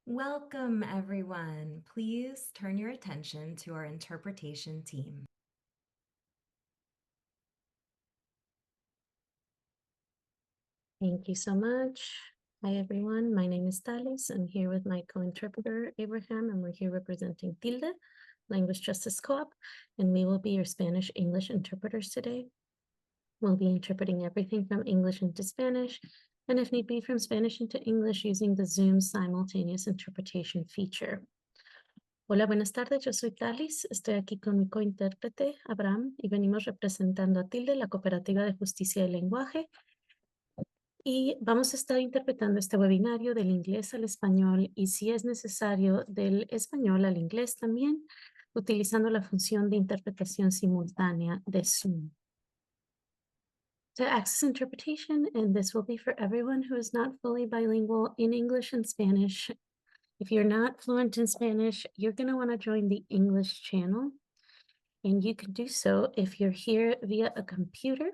Welcome, everyone. Please turn your attention to our interpretation team. Thank you so much. Hi, everyone. My name is Talis. I'm here with my co-interpreter, Abraham, and we're here representing Tilde, Language Justice Co-op, and we will be your Spanish-English interpreters today. We'll be interpreting everything from English into Spanish, and if need be, from Spanish into English using the Zoom simultaneous interpretation feature. Hola, buenas tardes. Yo soy Talis. Estoy aquí con mi cointérprete, Abraham, y venimos representando a Tilde, la Cooperativa de Justicia del Lenguaje. Y vamos a estar interpretando este webinario del inglés al español y si es necesario del español al inglés también, utilizando la función de interpretación simultánea de Zoom. To access interpretation, and this will be for everyone who is not fully bilingual in English and Spanish. If you're not fluent in Spanish, you're going to want to join the English channel. And you can do so if you're here via a computer.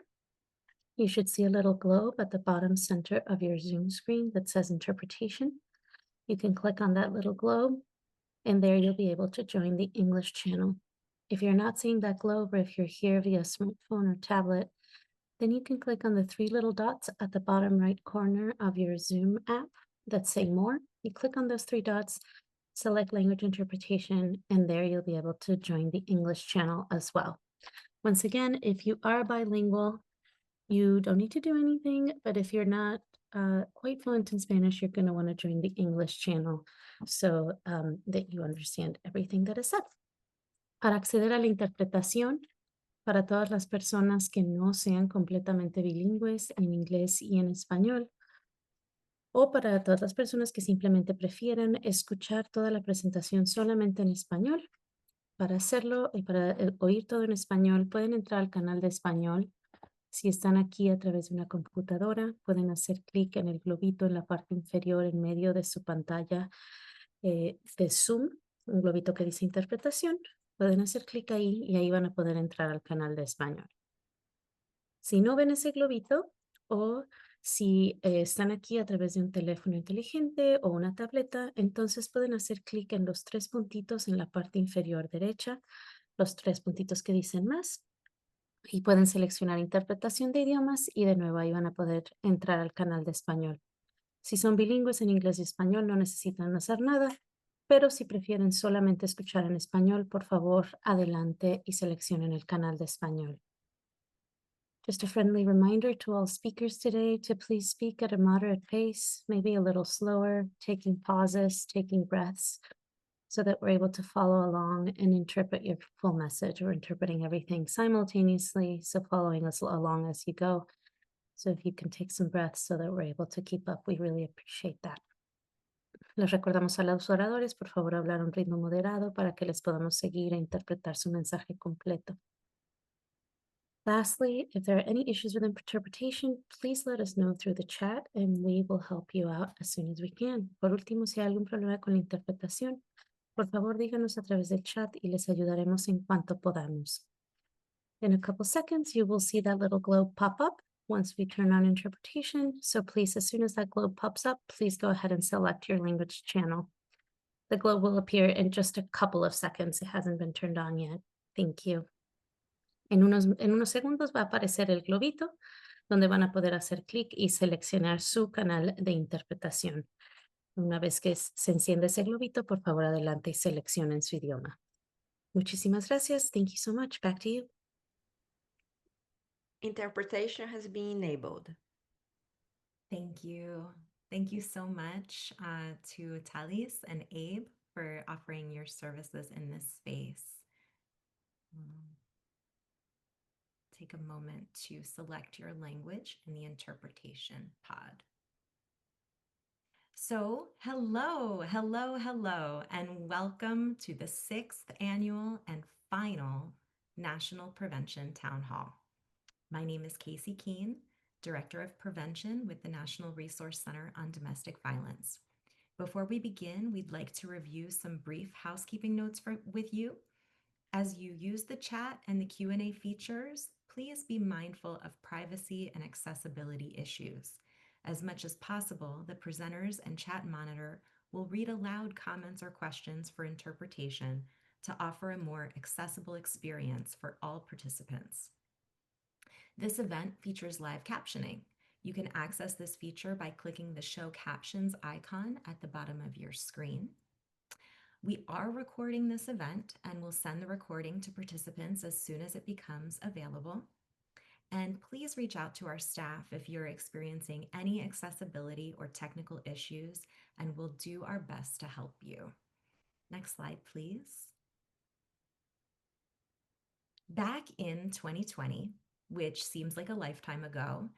You should see a little globe at the bottom center of your Zoom screen that says interpretation. You can click on that little globe, and there you'll be able to join the English channel. If you're not seeing that globe, or if you're here via smartphone or tablet, then you can click on the three little dots at the bottom right corner of your Zoom app that say more. You click on those three dots, select language interpretation, and there you'll be able to join the English channel as well. Once again, if you are bilingual, you don't need to do anything, but if you're not quite fluent in Spanish, you're going to want to join the English channel so that you understand everything that is said. Para acceder a la interpretación, para todas las personas que no sean completamente bilingües en inglés y en español, o para todas las personas que simplemente prefieren escuchar toda la presentación solamente en español, para hacerlo y para oír todo en español, pueden entrar al canal de español. Si están aquí a través de una computadora, pueden hacer clic en el globito en la parte inferior en medio de su pantalla de Zoom, un globito que dice interpretación. Pueden hacer clic ahí y ahí van a poder entrar al canal de español. Si no ven ese globito o si están aquí a través de un teléfono inteligente o una tableta, entonces pueden hacer clic en los tres puntitos en la parte inferior derecha, los tres puntitos que dicen más, y pueden seleccionar interpretación de idiomas y de nuevo ahí van a poder entrar al canal de español. Si son bilingües en inglés y español no necesitan hacer nada, pero si prefieren solamente escuchar en español, por favor, adelante y seleccionen el canal de español. Just a friendly reminder to all speakers today to please speak at a moderate pace, maybe a little slower, taking pauses, taking breaths, so that we're able to follow along and interpret your full message. We're interpreting everything simultaneously, so following us along as you go. So if you can take some breaths so that we're able to keep up, we really appreciate that. Les recordamos a los oradores, por favor, hablar a un ritmo moderado para que les podamos seguir e interpretar su mensaje completo. Lastly, if there are any issues with interpretation, please let us know through the chat and we will help you out as soon as we can. Por último, si hay algún problema con la interpretación, por favor díganos a través del chat y les ayudaremos en cuanto podamos. In a couple seconds, you will see that little globe pop up once we turn on interpretation. So please, as soon as that globe pops up, please go ahead and select your language channel. The globe will appear in just a couple of seconds. It hasn't been turned on yet. Thank you. En unos segundos va a aparecer el globito donde van a poder hacer clic y seleccionar su canal de interpretación. Una vez que se enciende ese globito, por favor, adelante y seleccionen su idioma. Muchísimas gracias. Thank you so much. Back to you. Interpretation has been enabled. Thank you. Thank you so much to Talis and Abe for offering your services in this space. Take a moment to select your language in the interpretation pod. So, hello, and welcome to the 6th annual and final National Prevention Town Hall. My name is Casey Keene, Director of Prevention with the National Resource Center on Domestic Violence. Before we begin, we'd like to review some brief housekeeping notes with you. As you use the chat and the Q&A features, please be mindful of privacy and accessibility issues. As much as possible, the presenters and chat monitor will read aloud comments or questions for interpretation to offer a more accessible experience for all participants. This event features live captioning. You can access this feature by clicking the Show Captions icon at the bottom of your screen. We are recording this event and will send the recording to participants as soon as it becomes available. And please reach out to our staff if you're experiencing any accessibility or technical issues, and we'll do our best to help you. Next slide, please. Back in 2020, which seems like a lifetime ago,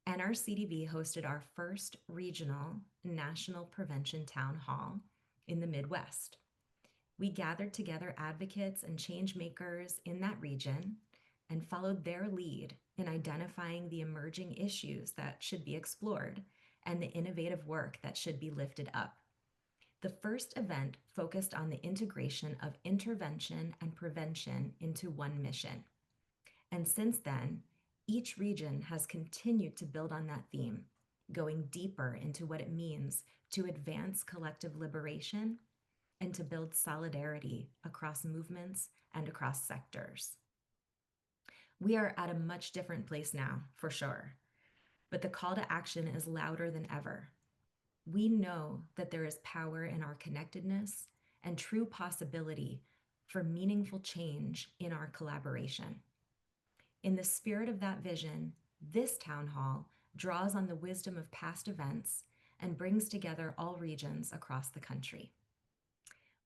NRCDV hosted our first regional National Prevention Town Hall in the Midwest. We gathered together advocates and change makers in that region and followed their lead in identifying the emerging issues that should be explored and the innovative work that should be lifted up. The first event focused on the integration of intervention and prevention into one mission. And since then, each region has continued to build on that theme, going deeper into what it means to advance collective liberation and to build solidarity across movements and across sectors. We are at a much different place now, for sure, but the call to action is louder than ever. We know that there is power in our connectedness and true possibility for meaningful change in our collaboration. In the spirit of that vision, this town hall draws on the wisdom of past events and brings together all regions across the country.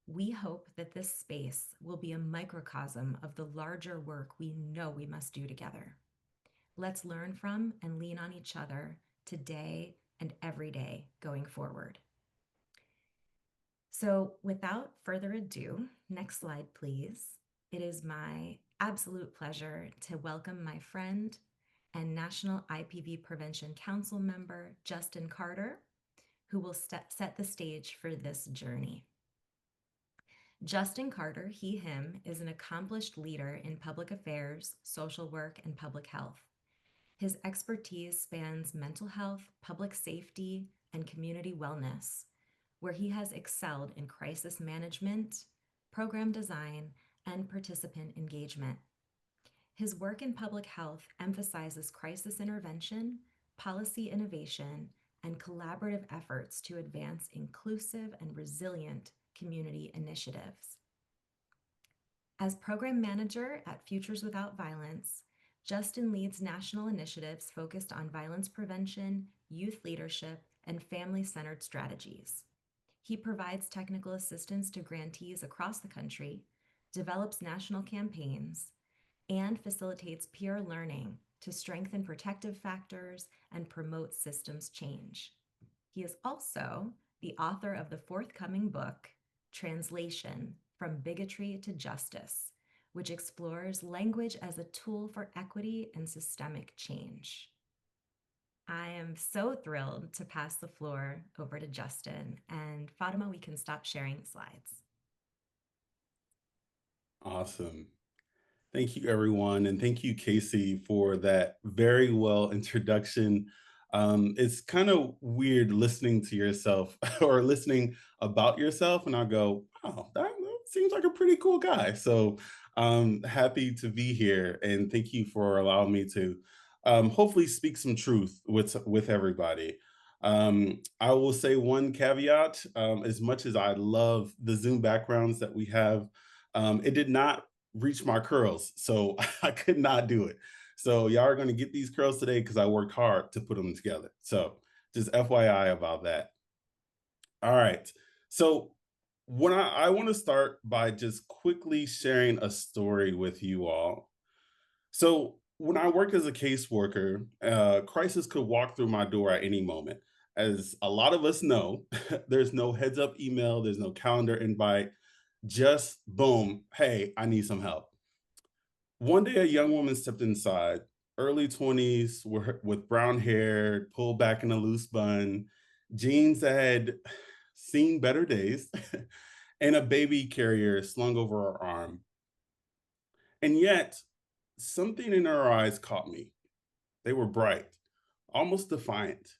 We hope that this space will be a microcosm of the larger work we know we must do together. Let's learn from and lean on each other today and every day going forward. So without further ado, next slide, please. It is my absolute pleasure to welcome my friend and National IPV Prevention Council member, Justin Carter, who will set the stage for this journey. Justin Carter, him, is an accomplished leader in public affairs, social work, and public health. His expertise spans mental health, public safety, and community wellness, where he has excelled in crisis management, program design, and participant engagement. His work in public health emphasizes crisis intervention, policy innovation, and collaborative efforts to advance inclusive and resilient community initiatives. As program manager at Futures Without Violence, Justin leads national initiatives focused on violence prevention, youth leadership, and family-centered strategies. He provides technical assistance to grantees across the country, develops national campaigns, and facilitates peer learning to strengthen protective factors and promote systems change. He is also the author of the forthcoming book, Translation: From Bigotry to Justice, which explores language as a tool for equity and systemic change. I am so thrilled to pass the floor over to Justin, and Fatima, we can stop sharing slides. Awesome. Thank you, everyone. And thank you, Casey, for that very well introduction. It's kind of weird listening to yourself or listening about yourself, and I'll go, oh, that seems like a pretty cool guy. So happy to be here. And thank you for allowing me to hopefully speak some truth with everybody. I will say one caveat, as much as I love the Zoom backgrounds that we have, it did not reach my curls, so I could not do it. So y'all are going to get these curls today because I worked hard to put them together. So just FYI about that. All right. So when I want to start by just quickly sharing a story with you all. So when I worked as a caseworker, crisis could walk through my door at any moment. As a lot of us know, there's no heads up email, there's no calendar invite, just boom, hey, I need some help. One day, a young woman stepped inside, early 20s, with brown hair, pulled back in a loose bun, jeans that had seen better days, and a baby carrier slung over her arm. And yet, something in her eyes caught me. They were bright, almost defiant,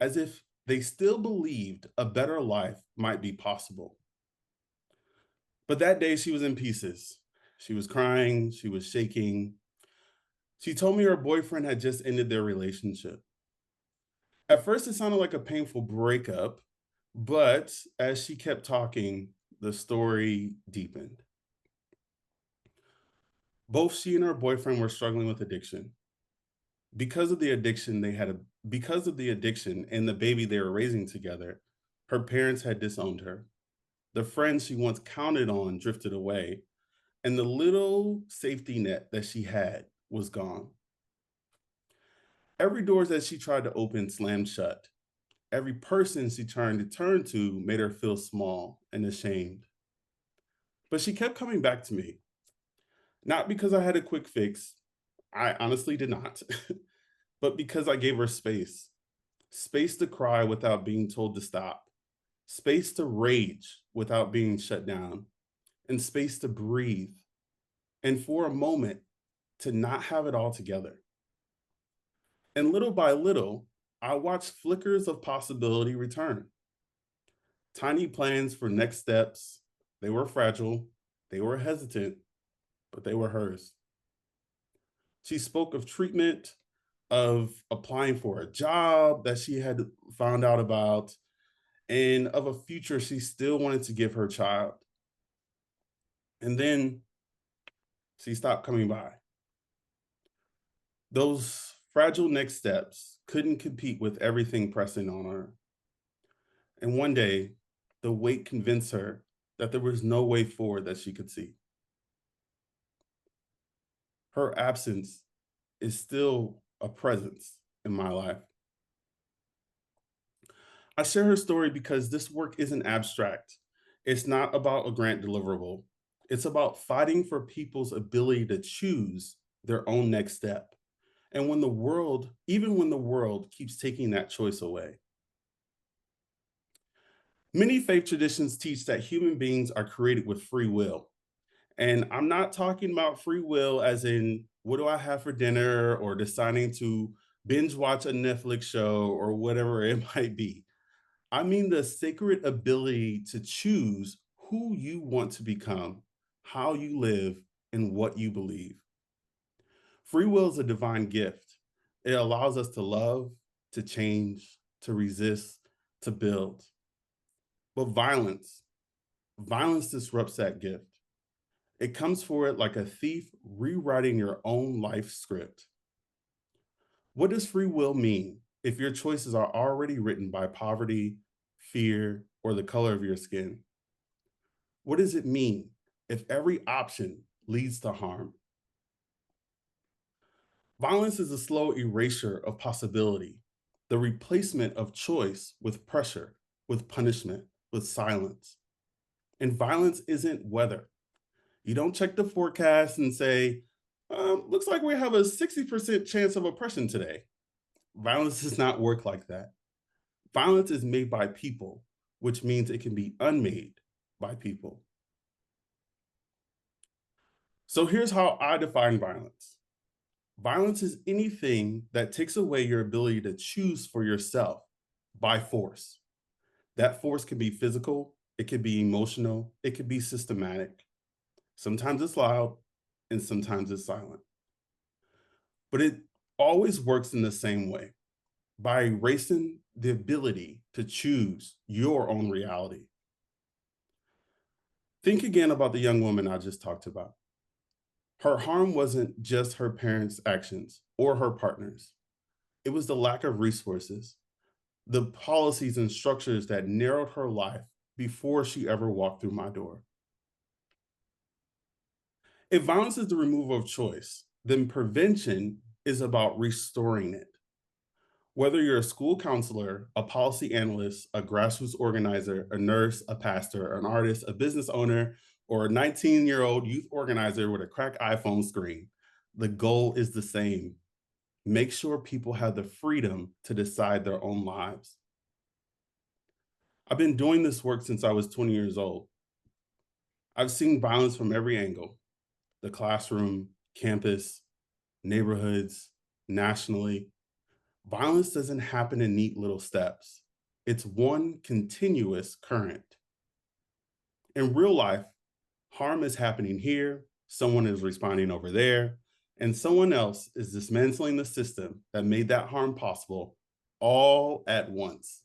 as if they still believed a better life might be possible. But that day she was in pieces. She was crying, she was shaking. She told me her boyfriend had just ended their relationship. At first, it sounded like a painful breakup, but as she kept talking, the story deepened. Both she and her boyfriend were struggling with addiction. Because of the addiction, because of the addiction and the baby they were raising together, her parents had disowned her. The friends she once counted on drifted away, and the little safety net that she had was gone. Every door that she tried to open slammed shut. Every person she turned to turn to made her feel small and ashamed. But she kept coming back to me, not because I had a quick fix. I honestly did not, but because I gave her space. Space to cry without being told to stop, space to rage without being shut down, and space to breathe, and for a moment to not have it all together. And little by little, I watched flickers of possibility return. Tiny plans for next steps. They were fragile, they were hesitant, but they were hers. She spoke of treatment, of applying for a job that she had found out about, and of a future she still wanted to give her child. And then she stopped coming by. Those fragile next steps couldn't compete with everything pressing on her. And one day, the weight convinced her that there was no way forward that she could see. Her absence is still a presence in my life. I share her story because this work isn't abstract. It's not about a grant deliverable. It's about fighting for people's ability to choose their own next step. And even when the world keeps taking that choice away. Many faith traditions teach that human beings are created with free will. And I'm not talking about free will as in, what do I have for dinner, or deciding to binge watch a Netflix show or whatever it might be. I mean the sacred ability to choose who you want to become, how you live, and what you believe. Free will is a divine gift. It allows us to love, to change, to resist, to build. But violence disrupts that gift. It comes for it like a thief rewriting your own life script. What does free will mean if your choices are already written by poverty, fear, or the color of your skin? What does it mean if every option leads to harm? Violence is a slow erasure of possibility, the replacement of choice with pressure, with punishment, with silence. And violence isn't weather. You don't check the forecast and say, looks like we have a 60% chance of oppression today. Violence does not work like that. Violence is made by people, which means it can be unmade by people. So here's how I define violence. Violence is anything that takes away your ability to choose for yourself by force. That force can be physical, it can be emotional, it can be systematic. Sometimes it's loud and sometimes it's silent. But it always works in the same way, by erasing the ability to choose your own reality. Think again about the young woman I just talked about. Her harm wasn't just her parents' actions or her partners. It was the lack of resources, the policies and structures that narrowed her life before she ever walked through my door. If violence is the removal of choice, then prevention is about restoring it. Whether you're a school counselor, a policy analyst, a grassroots organizer, a nurse, a pastor, an artist, a business owner, or a 19-year-old youth organizer with a cracked iPhone screen, the goal is the same. Make sure people have the freedom to decide their own lives. I've been doing this work since I was 20 years old. I've seen violence from every angle: the classroom, campus, neighborhoods, nationally. Violence doesn't happen in neat little steps. It's one continuous current. In real life, harm is happening here, someone is responding over there, and someone else is dismantling the system that made that harm possible all at once.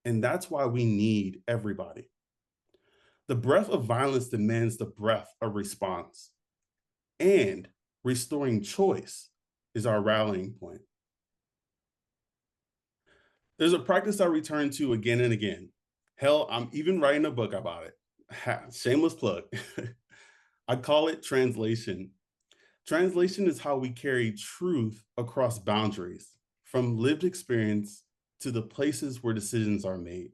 And that's why we need everybody. The breath of violence demands the breath of response, and restoring choice is our rallying point. There's a practice I return to again and again. Hell, I'm even writing a book about it. Shameless plug. I call it translation. Translation is how we carry truth across boundaries, from lived experience to the places where decisions are made,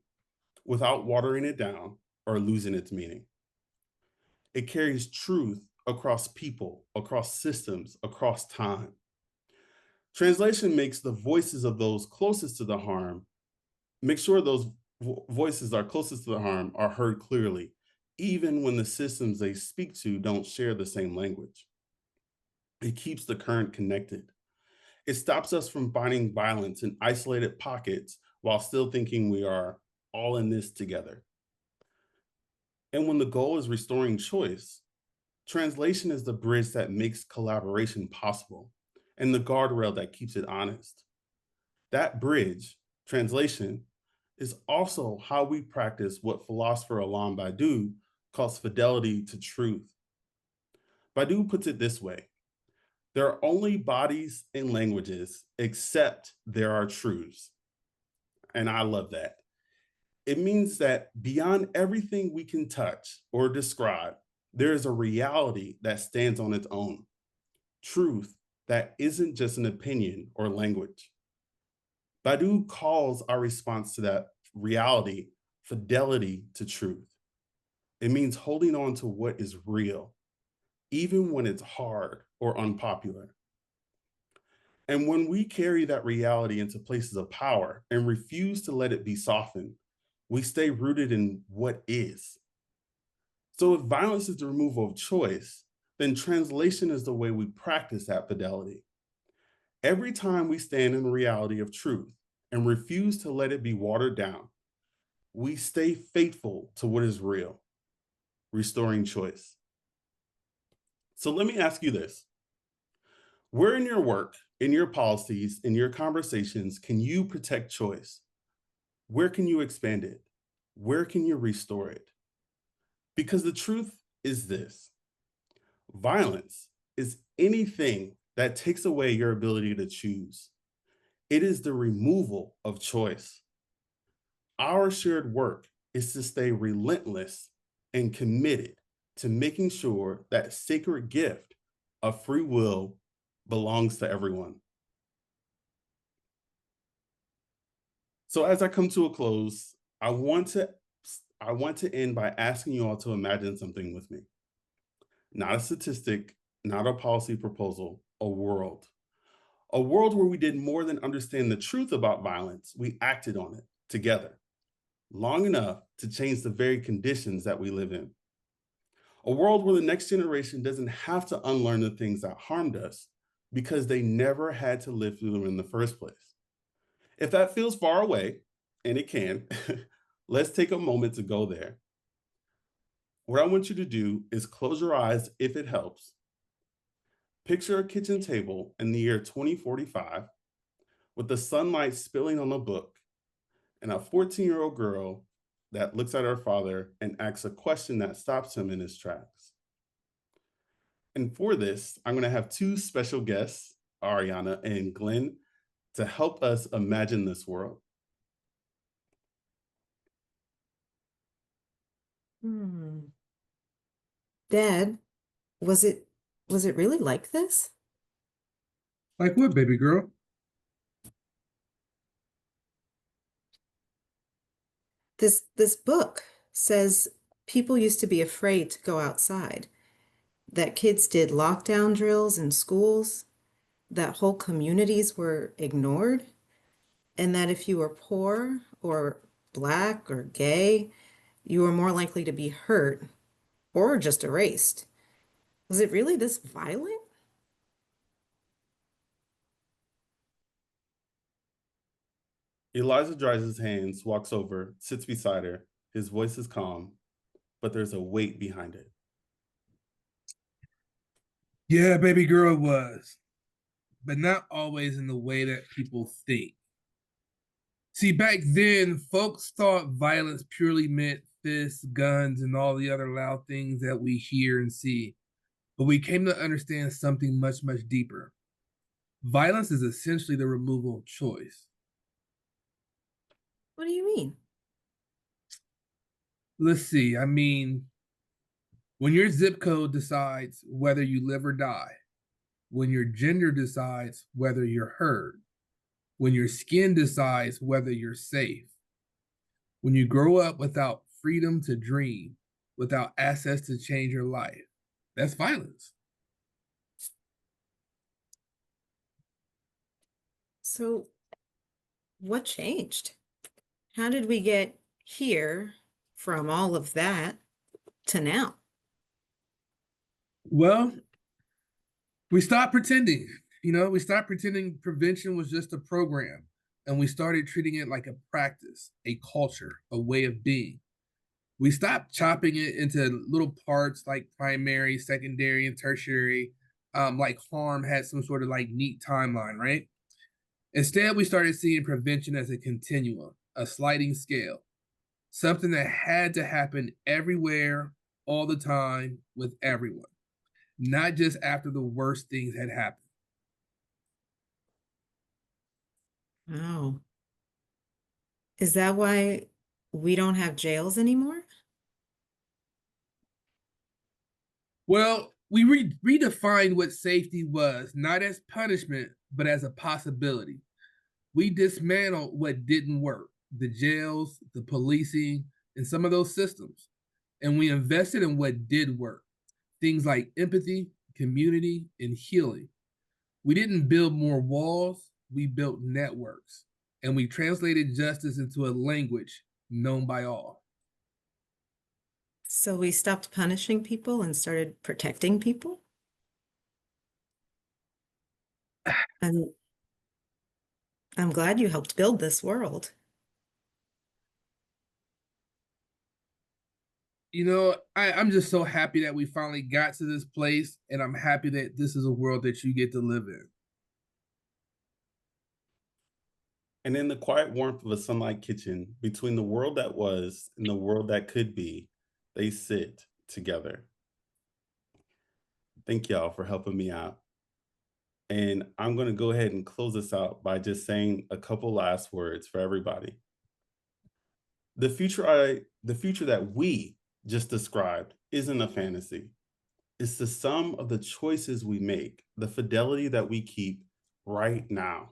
without watering it down or losing its meaning. It carries truth across people, across systems, across time. Translation makes the voices of those closest to the harm, make sure those voices are closest to the harm are heard clearly, even when the systems they speak to don't share the same language. It keeps the current connected. It stops us from finding violence in isolated pockets while still thinking we are all in this together. And when the goal is restoring choice, translation is the bridge that makes collaboration possible and the guardrail that keeps it honest. That bridge, translation, is also how we practice what philosopher Alain Badiou calls fidelity to truth. Badiou puts it this way: there are only bodies and languages except there are truths. And I love that. It means that beyond everything we can touch or describe, there is a reality that stands on its own, truth that isn't just an opinion or language. Badiou calls our response to that reality fidelity to truth. It means holding on to what is real, even when it's hard or unpopular. And when we carry that reality into places of power and refuse to let it be softened, we stay rooted in what is. So if violence is the removal of choice, then translation is the way we practice that fidelity. Every time we stand in the reality of truth and refuse to let it be watered down, we stay faithful to what is real, restoring choice. So let me ask you this. Where in your work, in your policies, in your conversations, can you protect choice? Where can you expand it? Where can you restore it? Because the truth is this: violence is anything that takes away your ability to choose. It is the removal of choice. Our shared work is to stay relentless and committed to making sure that sacred gift of free will belongs to everyone. So as I come to a close, I want to end by asking you all to imagine something with me. Not a statistic, not a policy proposal, a world. A world where we did more than understand the truth about violence, we acted on it together, long enough to change the very conditions that we live in. A world where the next generation doesn't have to unlearn the things that harmed us because they never had to live through them in the first place. If that feels far away, and it can, let's take a moment to go there. What I want you to do is close your eyes if it helps. Picture a kitchen table in the year 2045 with the sunlight spilling on a book and a 14-year-old girl that looks at her father and asks a question that stops him in his tracks. And for this, I'm going to have two special guests, Ariana and Glenn, to help us imagine this world. Dad, was it really like this? Like what, baby girl? This book says people used to be afraid to go outside, that kids did lockdown drills in schools, that whole communities were ignored, and that if you were poor or black or gay, you were more likely to be hurt or just erased. Was it really this violent? Eliza dries his hands, walks over, sits beside her. His voice is calm, but there's a weight behind it. Yeah, baby girl, it was, but not always in the way that people think. See, back then, folks thought violence purely meant fists, guns, and all the other loud things that we hear and see. But we came to understand something much, much deeper. Violence is essentially the removal of choice. What do you mean? Let's see, I mean, when your zip code decides whether you live or die, when your gender decides whether you're heard, when your skin decides whether you're safe, when you grow up without freedom to dream, without access to change your life, that's violence. So, what changed? How did we get here from all of that to now? Well, we stopped pretending. We stopped pretending prevention was just a program, and we started treating it like a practice, a culture, a way of being. We stopped chopping it into little parts like primary, secondary, and tertiary, like harm had some sort of like neat timeline, right? Instead, we started seeing prevention as a continuum, a sliding scale, something that had to happen everywhere, all the time, with everyone, not just after the worst things had happened. Oh, is that why we don't have jails anymore? Well, we redefined what safety was, not as punishment, but as a possibility. We dismantled what didn't work, the jails, the policing, and some of those systems. And we invested in what did work, things like empathy, community, and healing. We didn't build more walls, we built networks. And we translated justice into a language known by all. So we stopped punishing people and started protecting people? And I'm glad you helped build this world. I'm just so happy that we finally got to this place, and I'm happy that this is a world that you get to live in. And in the quiet warmth of a sunlight kitchen, between the world that was and the world that could be, they sit together. Thank y'all for helping me out. And I'm going to go ahead and close this out by just saying a couple last words for everybody. The future that we just described isn't a fantasy. It's the sum of the choices we make, the fidelity that we keep right now.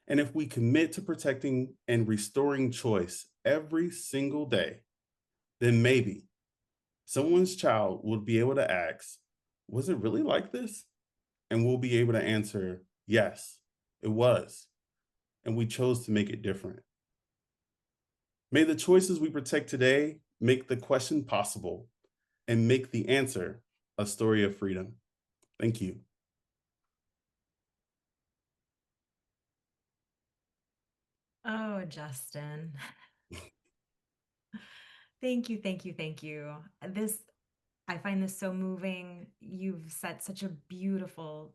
And if we commit to protecting and restoring choice every single day, then maybe someone's child will be able to ask, was it really like this? And we'll be able to answer, yes, it was. And we chose to make it different. May the choices we protect today make the question possible and make the answer a story of freedom. Thank you. Oh, Justin. Thank you, thank you, thank you. I find this so moving. You've set such a beautiful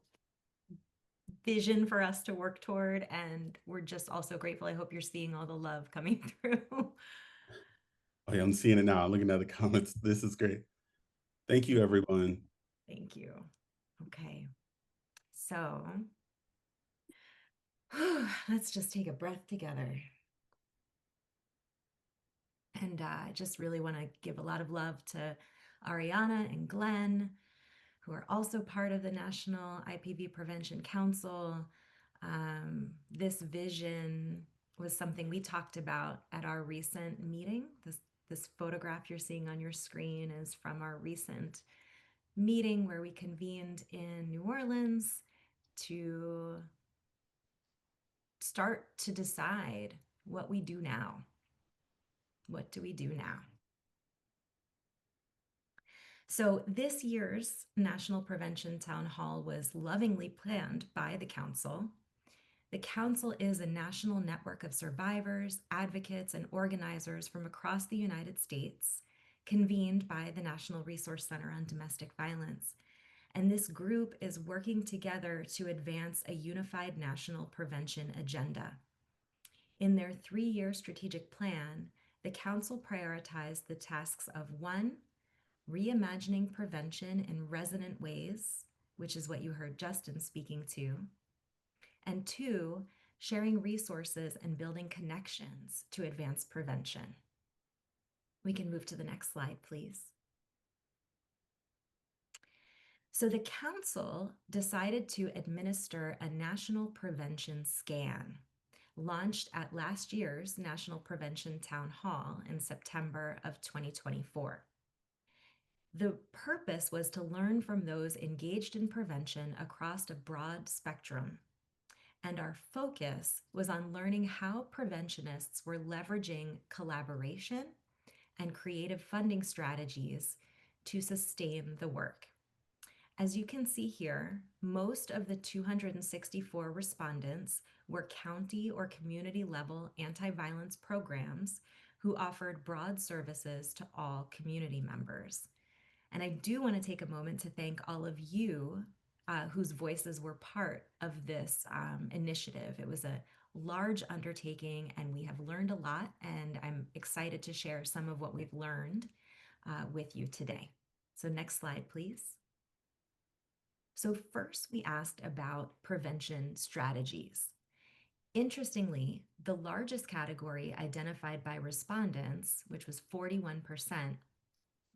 vision for us to work toward, and we're just also grateful. I hope you're seeing all the love coming through. Oh, yeah, I'm seeing it now. I'm looking at the comments. This is great. Thank you, everyone. Thank you. Okay. So let's just take a breath together. And I just really want to give a lot of love to Ariana and Glenn, who are also part of the National IPV Prevention Council. This vision was something we talked about at our recent meeting. This photograph you're seeing on your screen is from our recent meeting where we convened in New Orleans to start to decide what we do now. What do we do now? So this year's National Prevention Town Hall was lovingly planned by the council. The Council is a national network of survivors, advocates, and organizers from across the United States, convened by the National Resource Center on Domestic Violence. And this group is working together to advance a unified national prevention agenda. In their 3-year strategic plan, the Council prioritized the tasks of 1, reimagining prevention in resonant ways, which is what you heard Justin speaking to, and 2, sharing resources and building connections to advance prevention. We can move to the next slide, please. So the Council decided to administer a national prevention scan, launched at last year's National Prevention Town Hall in September of 2024. The purpose was to learn from those engaged in prevention across a broad spectrum. And our focus was on learning how preventionists were leveraging collaboration and creative funding strategies to sustain the work. As you can see here, most of the 264 respondents were county or community level anti-violence programs who offered broad services to all community members. And I do want to take a moment to thank all of you whose voices were part of this initiative. It was a large undertaking and we have learned a lot, and I'm excited to share some of what we've learned with you today. So next slide, please. So first we asked about prevention strategies. Interestingly, the largest category identified by respondents, which was 41%,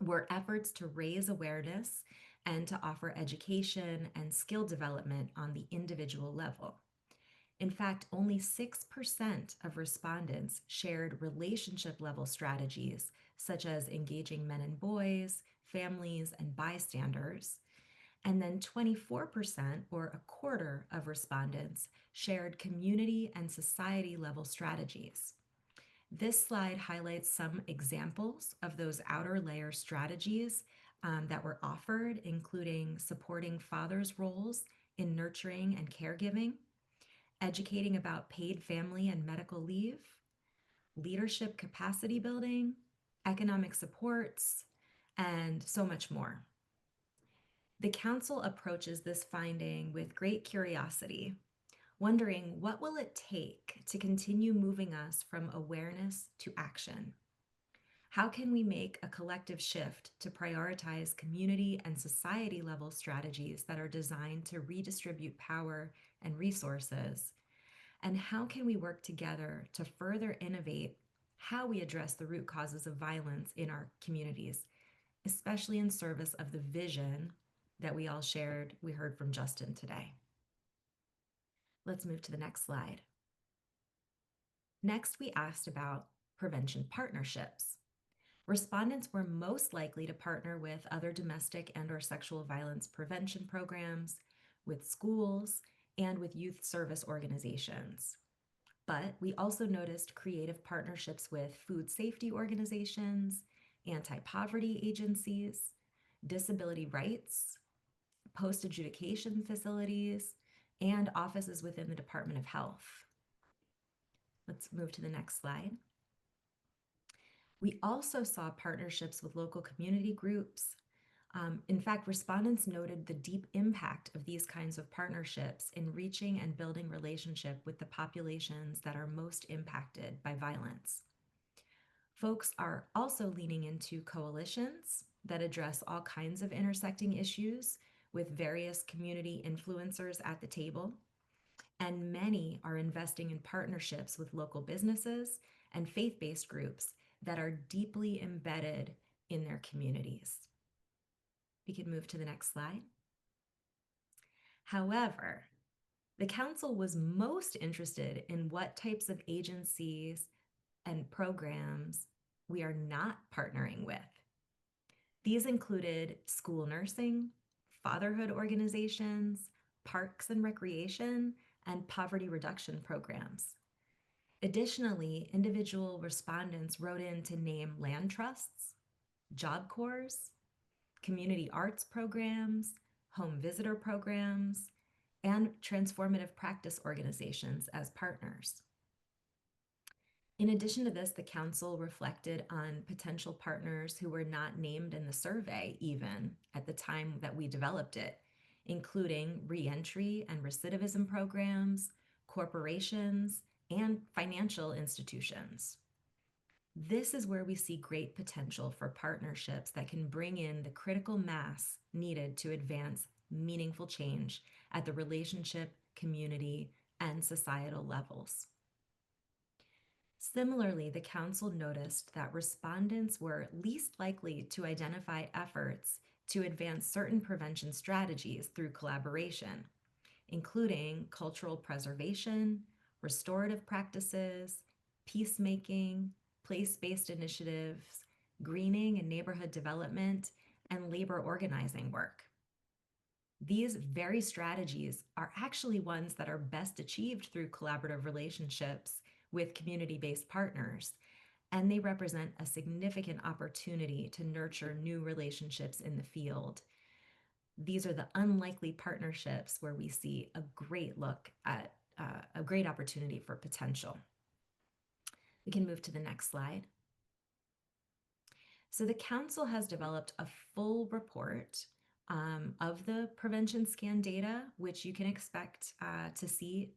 were efforts to raise awareness and to offer education and skill development on the individual level. In fact, only 6% of respondents shared relationship level strategies, such as engaging men and boys, families, and bystanders. And then 24%, or a quarter of respondents, shared community and society level strategies. This slide highlights some examples of those outer layer strategies that were offered, including supporting fathers' roles in nurturing and caregiving, educating about paid family and medical leave, leadership capacity building, economic supports, and so much more. The Council approaches this finding with great curiosity, wondering what will it take to continue moving us from awareness to action? How can we make a collective shift to prioritize community and society level strategies that are designed to redistribute power and resources? And how can we work together to further innovate how we address the root causes of violence in our communities, especially in service of the vision that we all shared, we heard from Justin today. Let's move to the next slide. Next, we asked about prevention partnerships. Respondents were most likely to partner with other domestic and/or sexual violence prevention programs, with schools, and with youth service organizations. But we also noticed creative partnerships with food safety organizations, anti-poverty agencies, disability rights, post-adjudication facilities, and offices within the Department of Health. Let's move to the next slide. We also saw partnerships with local community groups. In fact, respondents noted the deep impact of these kinds of partnerships in reaching and building relationship with the populations that are most impacted by violence. Folks are also leaning into coalitions that address all kinds of intersecting issues with various community influencers at the table. And many are investing in partnerships with local businesses and faith-based groups that are deeply embedded in their communities. We can move to the next slide. However, the Council was most interested in what types of agencies and programs we are not partnering with. These included school nursing, fatherhood organizations, parks and recreation, and poverty reduction programs. Additionally, individual respondents wrote in to name land trusts, job corps, community arts programs, home visitor programs, and transformative practice organizations as partners. In addition to this, the Council reflected on potential partners who were not named in the survey even at the time that we developed it, including reentry and recidivism programs, corporations, and financial institutions. This is where we see great potential for partnerships that can bring in the critical mass needed to advance meaningful change at the relationship, community, and societal levels. Similarly, the Council noticed that respondents were least likely to identify efforts to advance certain prevention strategies through collaboration, including cultural preservation, restorative practices, peacemaking, place-based initiatives, greening and neighborhood development, and labor organizing work. These very strategies are actually ones that are best achieved through collaborative relationships with community-based partners, and they represent a significant opportunity to nurture new relationships in the field. These are the unlikely partnerships where we see a great look at a great opportunity for potential. We can move to the next slide. So the Council has developed a full report of the prevention scan data, which you can expect to see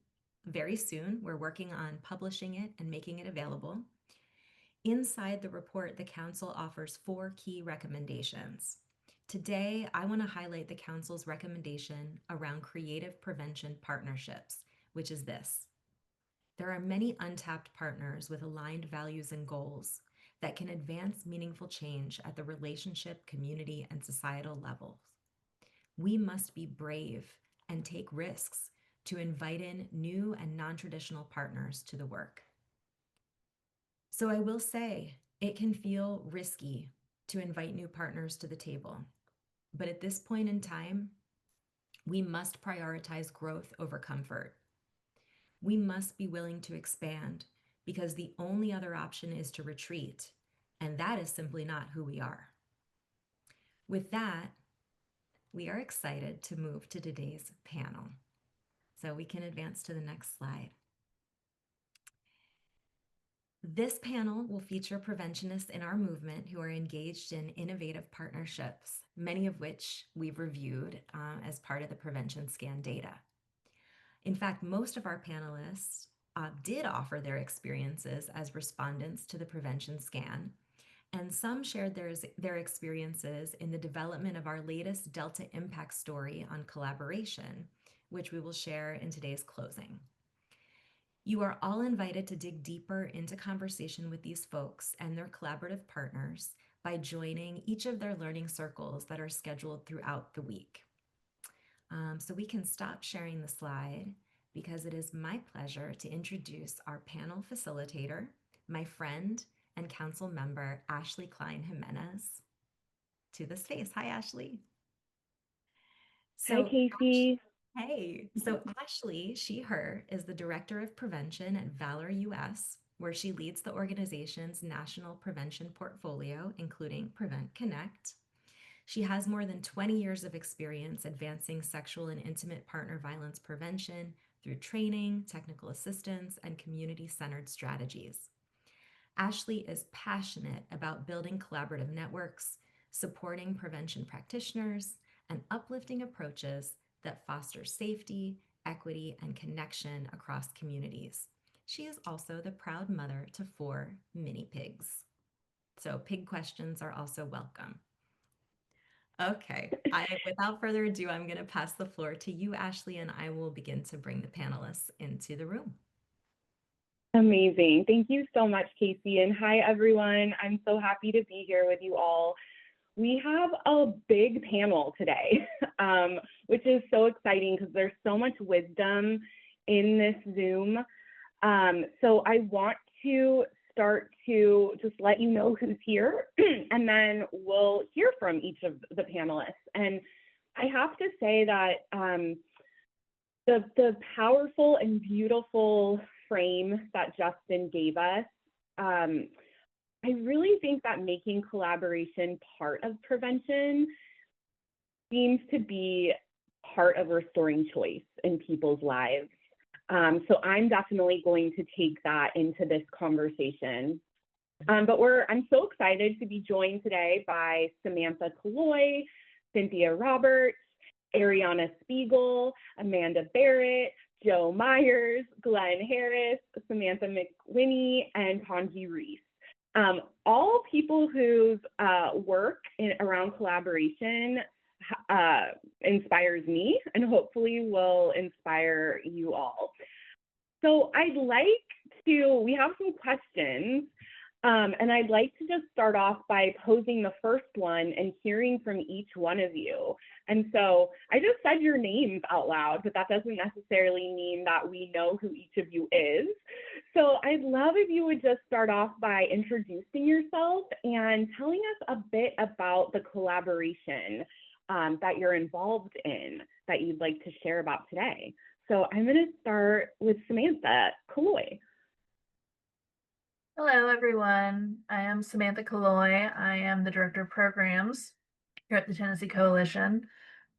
very soon. We're working on publishing it and making it available. Inside the report, the Council offers 4 key recommendations. Today, I want to highlight the Council's recommendation around creative prevention partnerships, which is this. There are many untapped partners with aligned values and goals that can advance meaningful change at the relationship, community, and societal levels. We must be brave and take risks to invite in new and non-traditional partners to the work. So I will say, it can feel risky to invite new partners to the table. But at this point in time, we must prioritize growth over comfort. We must be willing to expand because the only other option is to retreat, and that is simply not who we are. With that, we are excited to move to today's panel. So we can advance to the next slide. This panel will feature preventionists in our movement who are engaged in innovative partnerships, many of which we've reviewed as part of the prevention scan data. In fact, most of our panelists did offer their experiences as respondents to the prevention scan, and some shared their experiences in the development of our latest Delta Impact story on collaboration, which we will share in today's closing. You are all invited to dig deeper into conversation with these folks and their collaborative partners by joining each of their learning circles that are scheduled throughout the week. So we can stop sharing the slide because it is my pleasure to introduce our panel facilitator, my friend and council member, Ashley Klein Jimenez, to the space. Hi, Ashley. Hi, Casey. Hey, so Ashley, she, her, is the Director of Prevention at Valor US, where she leads the organization's national prevention portfolio, including Prevent Connect. She has more than 20 years of experience advancing sexual and intimate partner violence prevention through training, technical assistance, and community-centered strategies. Ashley is passionate about building collaborative networks, supporting prevention practitioners, and uplifting approaches that foster safety, equity, and connection across communities. She is also the proud mother to 4 mini pigs. So pig questions are also welcome. Okay, without further ado, I'm going to pass the floor to you, Ashley, and I will begin to bring the panelists into the room. Amazing. Thank you so much, Casey. And hi, everyone. I'm so happy to be here with you all. We have a big panel today, which is so exciting because there's so much wisdom in this Zoom. So I want to start to just let you know who's here, and then we'll hear from each of the panelists. And I have to say that the powerful and beautiful frame that Justin gave us, I really think that making collaboration part of prevention seems to be part of restoring choice in people's lives. So I'm definitely going to take that into this conversation. But I'm so excited to be joined today by Samantha Kaloy, Cynthia Roberts, Ariana Spiegel, Amanda Barrett, Joe Myers, Glenn Harris, Samantha McWinney, and Tanji Reese. All people whose work around collaboration inspires me and hopefully will inspire you all. So we have some questions, and I'd like to just start off by posing the first one and hearing from each one of you. And so I just said your names out loud, but that doesn't necessarily mean that we know who each of you is. So I'd love if you would just start off by introducing yourself and telling us a bit about the collaboration that you're involved in that you'd like to share about today. So I'm going to start with Samantha Kaloy. Hello, everyone. I am Samantha Kaloy. I am the Director of Programs here at the Tennessee Coalition.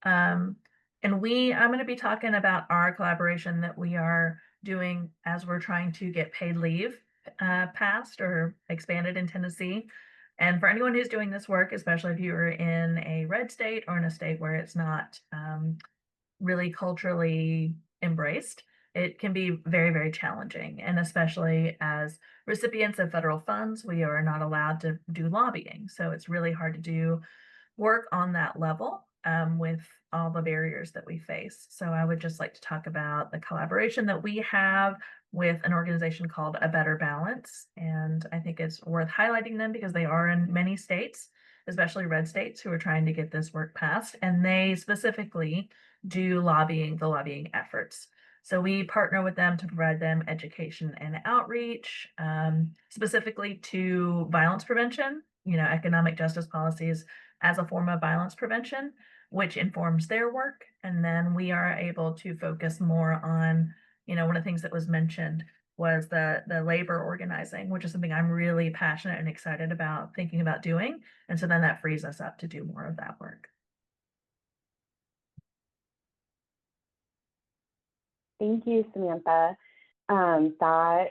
And I'm going to be talking about our collaboration that we are doing as we're trying to get paid leave passed or expanded in Tennessee. And for anyone who's doing this work, especially if you are in a red state or in a state where it's not really culturally embraced, it can be very, very challenging. And especially as recipients of federal funds, we are not allowed to do lobbying. So it's really hard to do work on that level with all the barriers that we face. So I would just like to talk about the collaboration that we have with an organization called A Better Balance. And I think it's worth highlighting them because they are in many states, especially red states, who are trying to get this work passed. And they specifically do the lobbying efforts. So we partner with them to provide them education and outreach, specifically to violence prevention, economic justice policies as a form of violence prevention, which informs their work. And then we are able to focus more on, one of the things that was mentioned was the labor organizing, which is something I'm really passionate and excited about thinking about doing. And so then that frees us up to do more of that work. Thank you, Samantha. That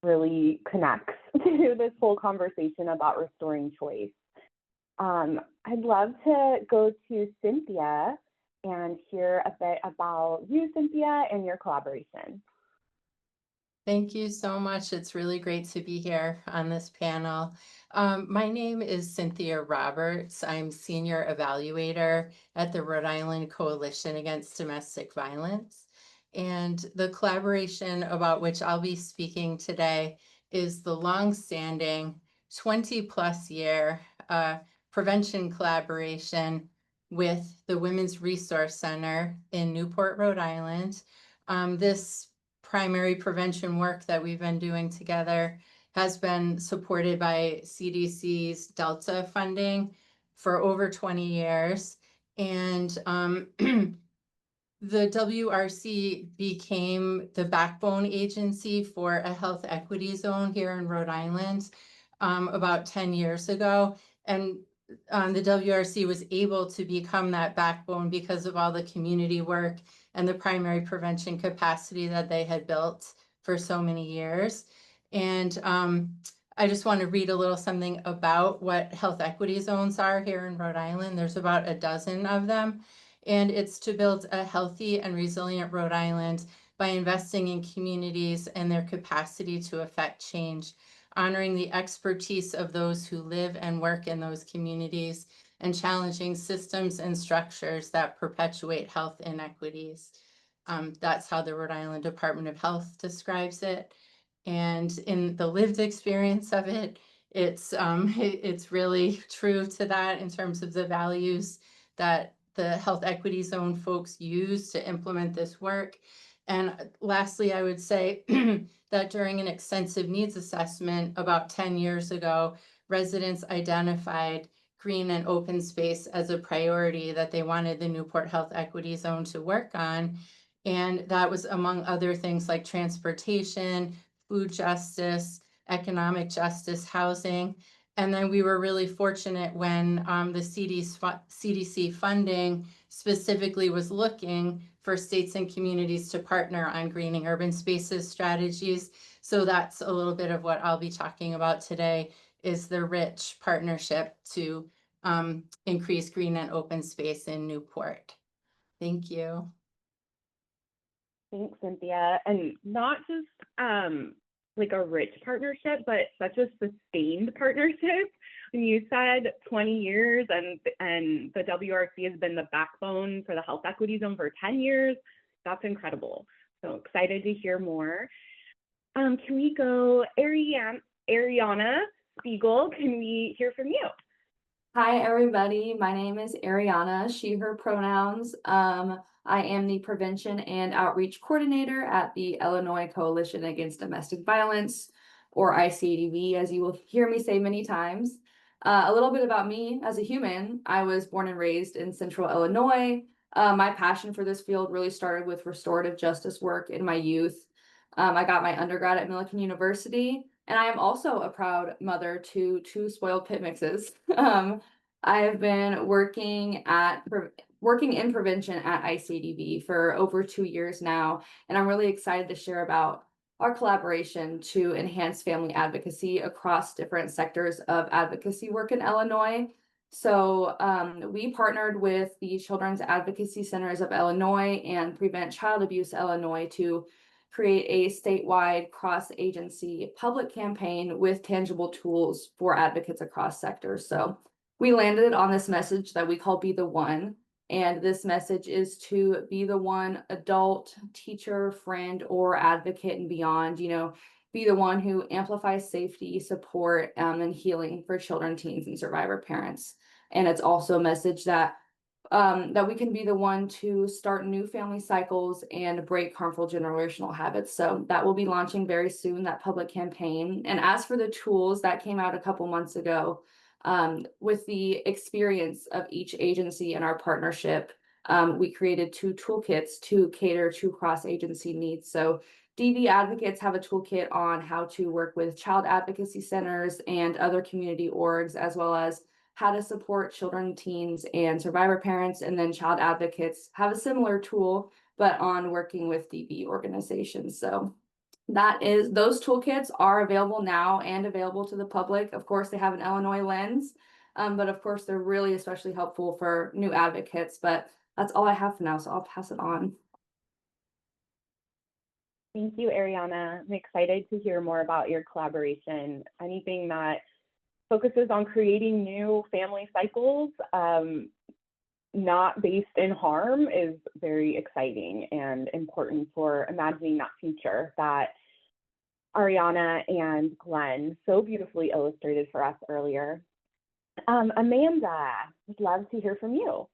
really connects to this whole conversation about restoring choice. I'd love to go to Cynthia and hear a bit about you, Cynthia, and your collaboration. Thank you so much. It's really great to be here on this panel. My name is Cynthia Roberts. I'm Senior Evaluator at the Rhode Island Coalition Against Domestic Violence. And the collaboration about which I'll be speaking today is the longstanding 20+ year prevention collaboration with the Women's Resource Center in Newport, Rhode Island. This primary prevention work that we've been doing together has been supported by CDC's Delta funding for over 20 years. And the WRC became the backbone agency for a health equity zone here in Rhode Island about 10 years ago. And the WRC was able to become that backbone because of all the community work and the primary prevention capacity that they had built for so many years. And I just want to read a little something about what health equity zones are here in Rhode Island. There's about a dozen of them. And it's to build a healthy and resilient Rhode Island by investing in communities and their capacity to affect change, honoring the expertise of those who live and work in those communities, and challenging systems and structures that perpetuate health inequities. That's how the Rhode Island Department of Health describes it. And in the lived experience of it, it's really true to that in terms of the values that the health equity zone folks use to implement this work. And lastly, I would say that during an extensive needs assessment about 10 years ago, residents identified green and open space as a priority that they wanted the Newport Health Equity Zone to work on. And that was among other things like transportation, food justice, economic justice, housing. And then we were really fortunate when the CDC funding specifically was looking for states and communities to partner on greening urban spaces strategies. So that's a little bit of what I'll be talking about today, is the RICH partnership to increase green and open space in Newport. Thank you. Thanks, Cynthia. And not just like a rich partnership, but such a sustained partnership. When you said 20 years and the WRC has been the backbone for the health equity zone for 10 years, that's incredible. So excited to hear more. Can we go, Ariana Spiegel, can we hear from you? Hi, everybody. My name is Ariana, she, her pronouns. I am the Prevention and Outreach Coordinator at the Illinois Coalition Against Domestic Violence, or ICADV, as you will hear me say many times. A little bit about me as a human. I was born and raised in Central Illinois. My passion for this field really started with restorative justice work in my youth. I got my undergrad at Millikan University, and I am also a proud mother to 2 spoiled pit mixes. I have been working in prevention at ICADV for over 2 years now, and I'm really excited to share about our collaboration to enhance family advocacy across different sectors of advocacy work in Illinois. So we partnered with the Children's Advocacy Centers of Illinois and Prevent Child Abuse Illinois to create a statewide cross-agency public campaign with tangible tools for advocates across sectors. So we landed on this message that we call Be the One. And this message is to be the one adult, teacher, friend, or advocate and beyond, be the one who amplifies safety, support, and healing for children, teens, and survivor parents. And it's also a message that we can be the one to start new family cycles and break harmful generational habits. So that will be launching very soon, that public campaign. And as for the tools that came out a couple months ago, with the experience of each agency in our partnership, we created 2 toolkits to cater to cross-agency needs. So DV advocates have a toolkit on how to work with child advocacy centers and other community orgs, as well as how to support children, teens, and survivor parents. And then child advocates have a similar tool, but on working with DV organizations. So those toolkits are available now and available to the public. Of course, they have an Illinois lens, but of course, they're really especially helpful for new advocates. But that's all I have for now, so I'll pass it on. Thank you, Ariana. I'm excited to hear more about your collaboration. Anything that focuses on creating new family cycles, not based in harm, is very exciting and important for imagining that future that Ariana and Glenn so beautifully illustrated for us earlier. Amanda, would love to hear from you.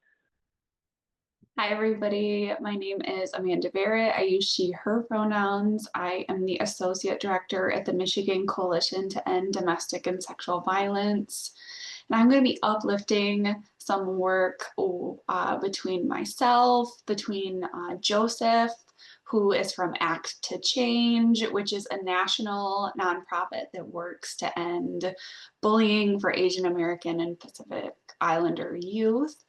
Hi, everybody. My name is Amanda Barrett. I use she, her pronouns. I am the Associate Director at the Michigan Coalition to End Domestic and Sexual Violence. And I'm going to be uplifting some work between myself, Joseph, who is from Act to Change, which is a national nonprofit that works to end bullying for Asian American and Pacific Islander youth,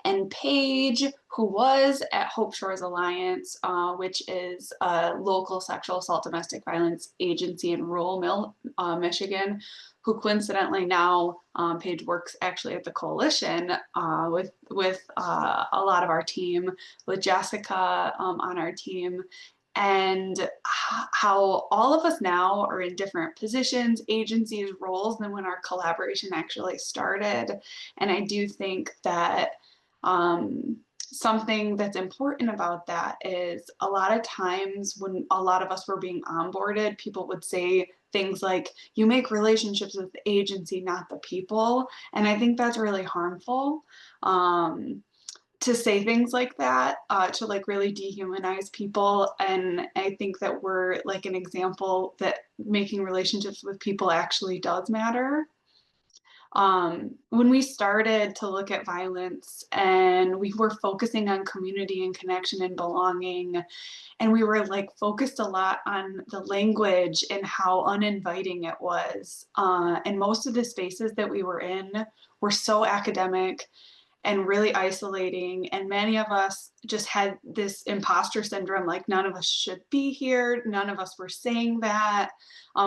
and Paige, who was at Hope Shores Alliance, which is a local sexual assault domestic violence agency in rural Michigan, who coincidentally now, Paige works actually at the coalition with a lot of our team, with Jessica on our team, and how all of us now are in different positions, agencies, roles than when our collaboration actually started. And I do think that something that's important about that is a lot of times when a lot of us were being onboarded, people would say things like, you make relationships with the agency, not the people. And I think that's really harmful to say things like that, to like really dehumanize people. And I think that we're like an example that making relationships with people actually does matter. When we started to look at violence and we were focusing on community and connection and belonging, and we were like focused a lot on the language and how uninviting it was. And most of the spaces that we were in were so academic and really isolating. And many of us just had this imposter syndrome, like none of us should be here. None of us were saying that.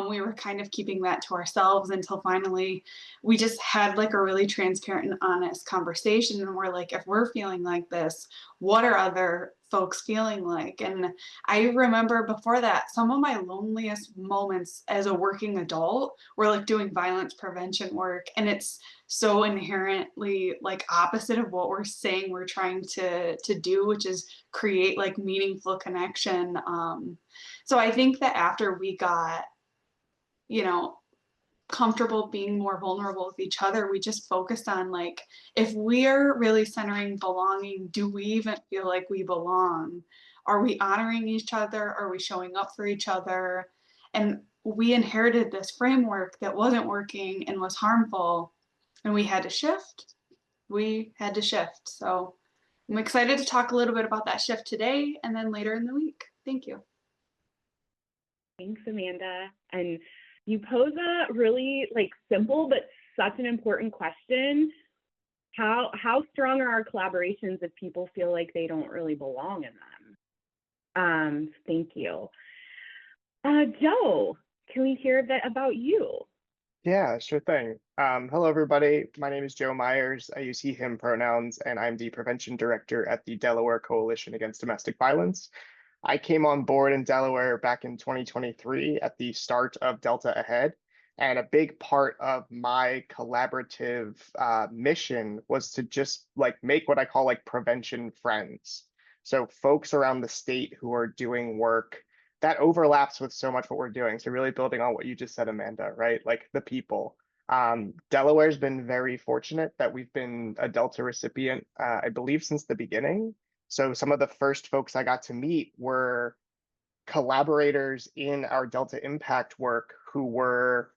We were kind of keeping that to ourselves until finally we just had like a really transparent and honest conversation. And we're like, if we're feeling like this, what are other folks feeling like? And I remember before that, some of my loneliest moments as a working adult were like doing violence prevention work. And it's so inherently like opposite of what we're saying we're trying to do, which is create like meaningful connection. So I think that after we got, you know, comfortable being more vulnerable with each other, we just focused on like, if we're really centering belonging, do we even feel like we belong? Are we honoring each other? Are we showing up for each other? And we inherited this framework that wasn't working and was harmful, and we had to shift. So I'm excited to talk a little bit about that shift today and then later in the week. Thank you. Thanks, Amanda. And you pose a really like simple but such an important question. How strong are our collaborations if people feel like they don't really belong in them? Thank you. Joe, can we hear a bit about you? Yeah, sure thing. Hello, everybody. My name is Joe Myers. I use he, him pronouns, and I'm the Prevention Director at the Delaware Coalition Against Domestic Violence. I came on board in Delaware back in 2023 at the start of Delta Ahead. And a big part of my collaborative mission was to just like make what I call like prevention friends. So folks around the state who are doing work that overlaps with so much what we're doing. So really building on what you just said, Amanda, right? Like the people. Delaware's been very fortunate that we've been a Delta recipient, I believe, since the beginning. So some of the first folks I got to meet were collaborators in our Delta Impact work who were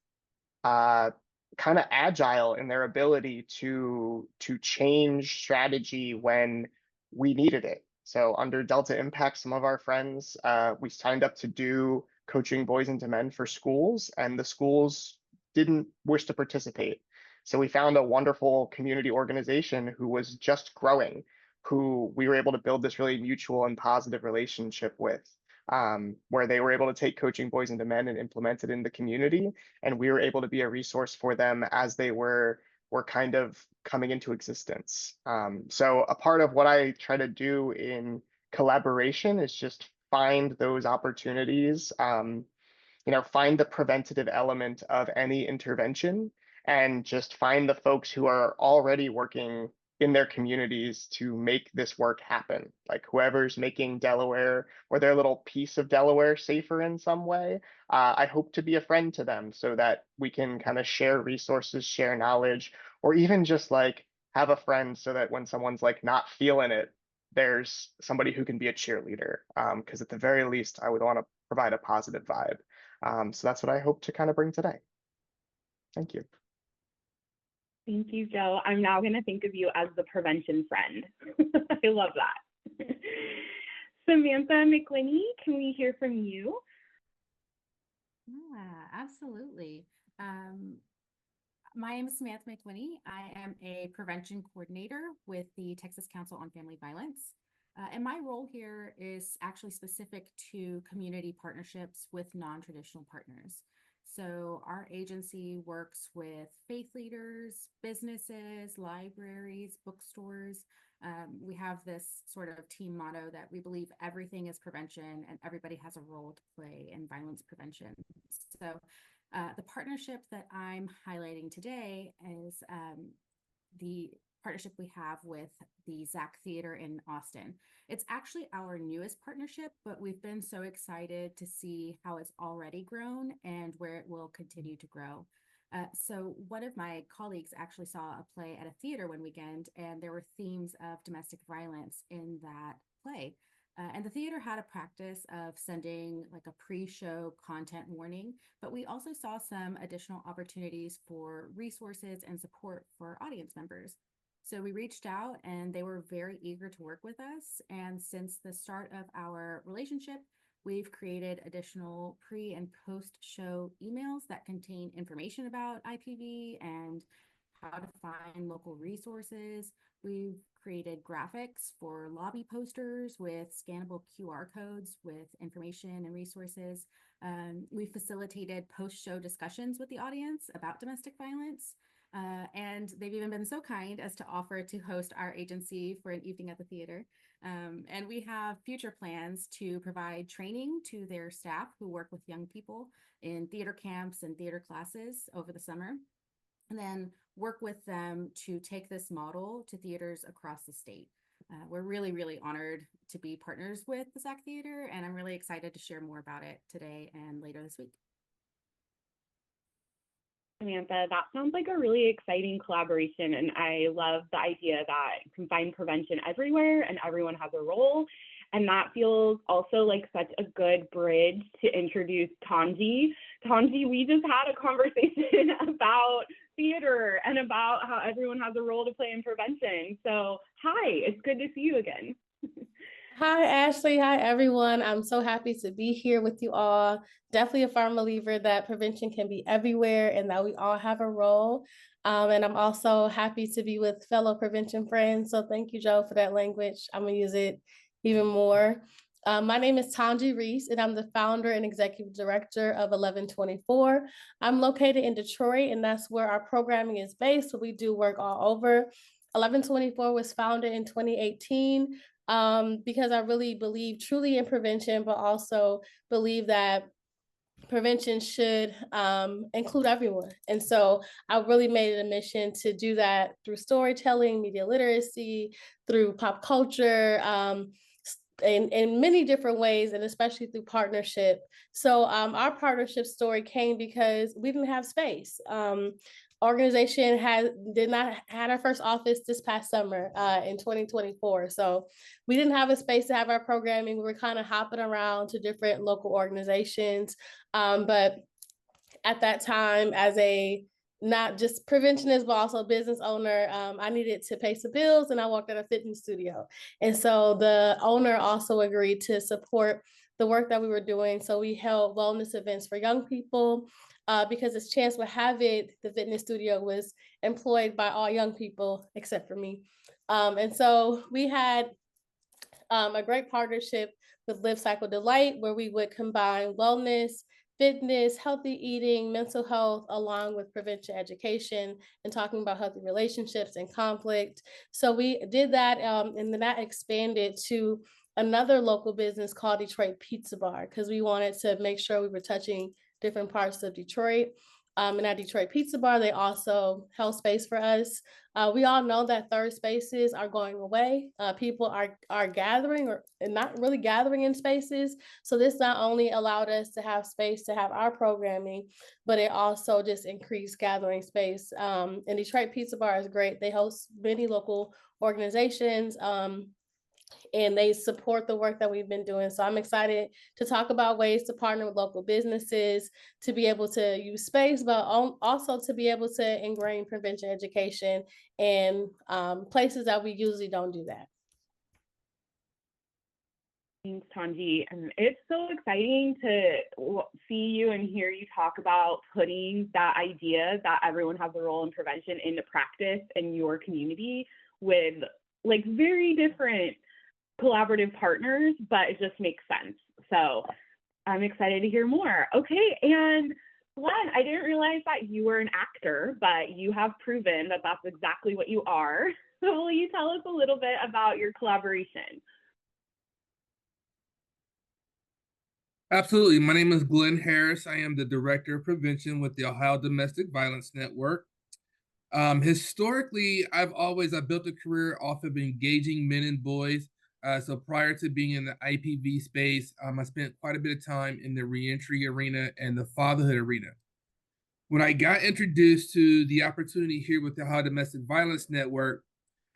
kind of agile in their ability to change strategy when we needed it. So under Delta Impact, some of our friends, we signed up to do coaching boys into men for schools, and the schools didn't wish to participate. So we found a wonderful community organization who was just growing, who we were able to build this really mutual and positive relationship with, where they were able to take coaching boys into men and implement it in the community. And we were able to be a resource for them as they were kind of coming into existence. So a part of what I try to do in collaboration is just find those opportunities, find the preventative element of any intervention and just find the folks who are already working in their communities to make this work happen. Like whoever's making Delaware or their little piece of Delaware safer in some way, I hope to be a friend to them so that we can kind of share resources, share knowledge, or even just like have a friend so that when someone's like not feeling it, there's somebody who can be a cheerleader. Because at the very least, I would want to provide a positive vibe. So that's what I hope to kind of bring today. Thank you. Thank you, Joe. I'm now going to think of you as the prevention friend. I love that. Samantha McWhinney, can we hear from you? Yeah, absolutely. My name is Samantha McWhinney. I am a prevention coordinator with the Texas Council on Family Violence. And my role here is actually specific to community partnerships with non-traditional partners. So our agency works with faith leaders, businesses, libraries, bookstores. We have this sort of team motto that we believe everything is prevention and everybody has a role to play in violence prevention. So the partnership that I'm highlighting today is the partnership we have with the Zach Theater in Austin. It's actually our newest partnership, but we've been so excited to see how it's already grown and where it will continue to grow. So one of my colleagues actually saw a play at a theater one weekend, and there were themes of domestic violence in that play. And the theater had a practice of sending like a pre-show content warning, but we also saw some additional opportunities for resources and support for audience members. So we reached out and they were very eager to work with us. And since the start of our relationship, we've created additional pre and post-show emails that contain information about IPV and how to find local resources. We've created graphics for lobby posters with scannable QR codes with information and resources. We facilitated post-show discussions with the audience about domestic violence. And they've even been so kind as to offer to host our agency for an evening at the theater. And we have future plans to provide training to their staff who work with young people in theater camps and theater classes over the summer, and then work with them to take this model to theaters across the state. We're really, really honored to be partners with the SAC Theater, and I'm really excited to share more about it today and later this week. Samantha, that sounds like a really exciting collaboration, and I love the idea that you can find prevention everywhere and everyone has a role. And that feels also like such a good bridge to introduce Tanji. Tanji, we just had a conversation about theater and about how everyone has a role to play in prevention. So hi, it's good to see you again. Hi, Ashley. Hi, everyone. I'm so happy to be here with you all. Definitely a firm believer that prevention can be everywhere and that we all have a role. And I'm also happy to be with fellow prevention friends. So thank you, Joe, for that language. I'm going to use it even more. My name is Tanji Reese, and I'm the founder and executive director of 1124. I'm located in Detroit, and that's where our programming is based. So we do work all over. 1124 was founded in 2018. Because I really believe truly in prevention, but also believe that prevention should include everyone. And so I really made it a mission to do that through storytelling, media literacy, through pop culture, in many different ways, and especially through partnership. So our partnership story came because we didn't have space. Organization did not had our first office this past summer in 2024. So we didn't have a space to have our programming. We were kind of hopping around to different local organizations. But at that time, as a not just preventionist, but also business owner, I needed to pay some bills, and I worked at a fitness studio. And so the owner also agreed to support the work that we were doing. So we held wellness events for young people. Because as chance would have it, the fitness studio was employed by all young people except for me. And so we had a great partnership with Live Cycle Delight, where we would combine wellness, fitness, healthy eating, mental health, along with prevention education and talking about healthy relationships and conflict. So we did that, and then that expanded to another local business called Detroit Pizza Bar, because we wanted to make sure we were touching different parts of Detroit. And at Detroit Pizza Bar, they also held space for us. We all know that third spaces are going away. People are gathering or not really gathering in spaces. So this not only allowed us to have space to have our programming, but it also just increased gathering space. And Detroit Pizza Bar is great. They host many local organizations. And they support the work that we've been doing. So I'm excited to talk about ways to partner with local businesses, to be able to use space, but also to be able to ingrain prevention education in places that we usually don't do that. Thanks, Tanji. And it's so exciting to see you and hear you talk about putting that idea that everyone has a role in prevention into practice in your community with like very different collaborative partners, but it just makes sense. So I'm excited to hear more. Okay, and Glenn, I didn't realize that you were an actor, but you have proven that that's exactly what you are. So will you tell us a little bit about your collaboration? Absolutely. My name is Glenn Harris. I am the Director of Prevention with the Ohio Domestic Violence Network. Historically, I've built a career off of engaging men and boys. So prior to being in the IPV space, I spent quite a bit of time in the reentry arena and the fatherhood arena. When I got introduced to the opportunity here with the Ohio Domestic Violence Network,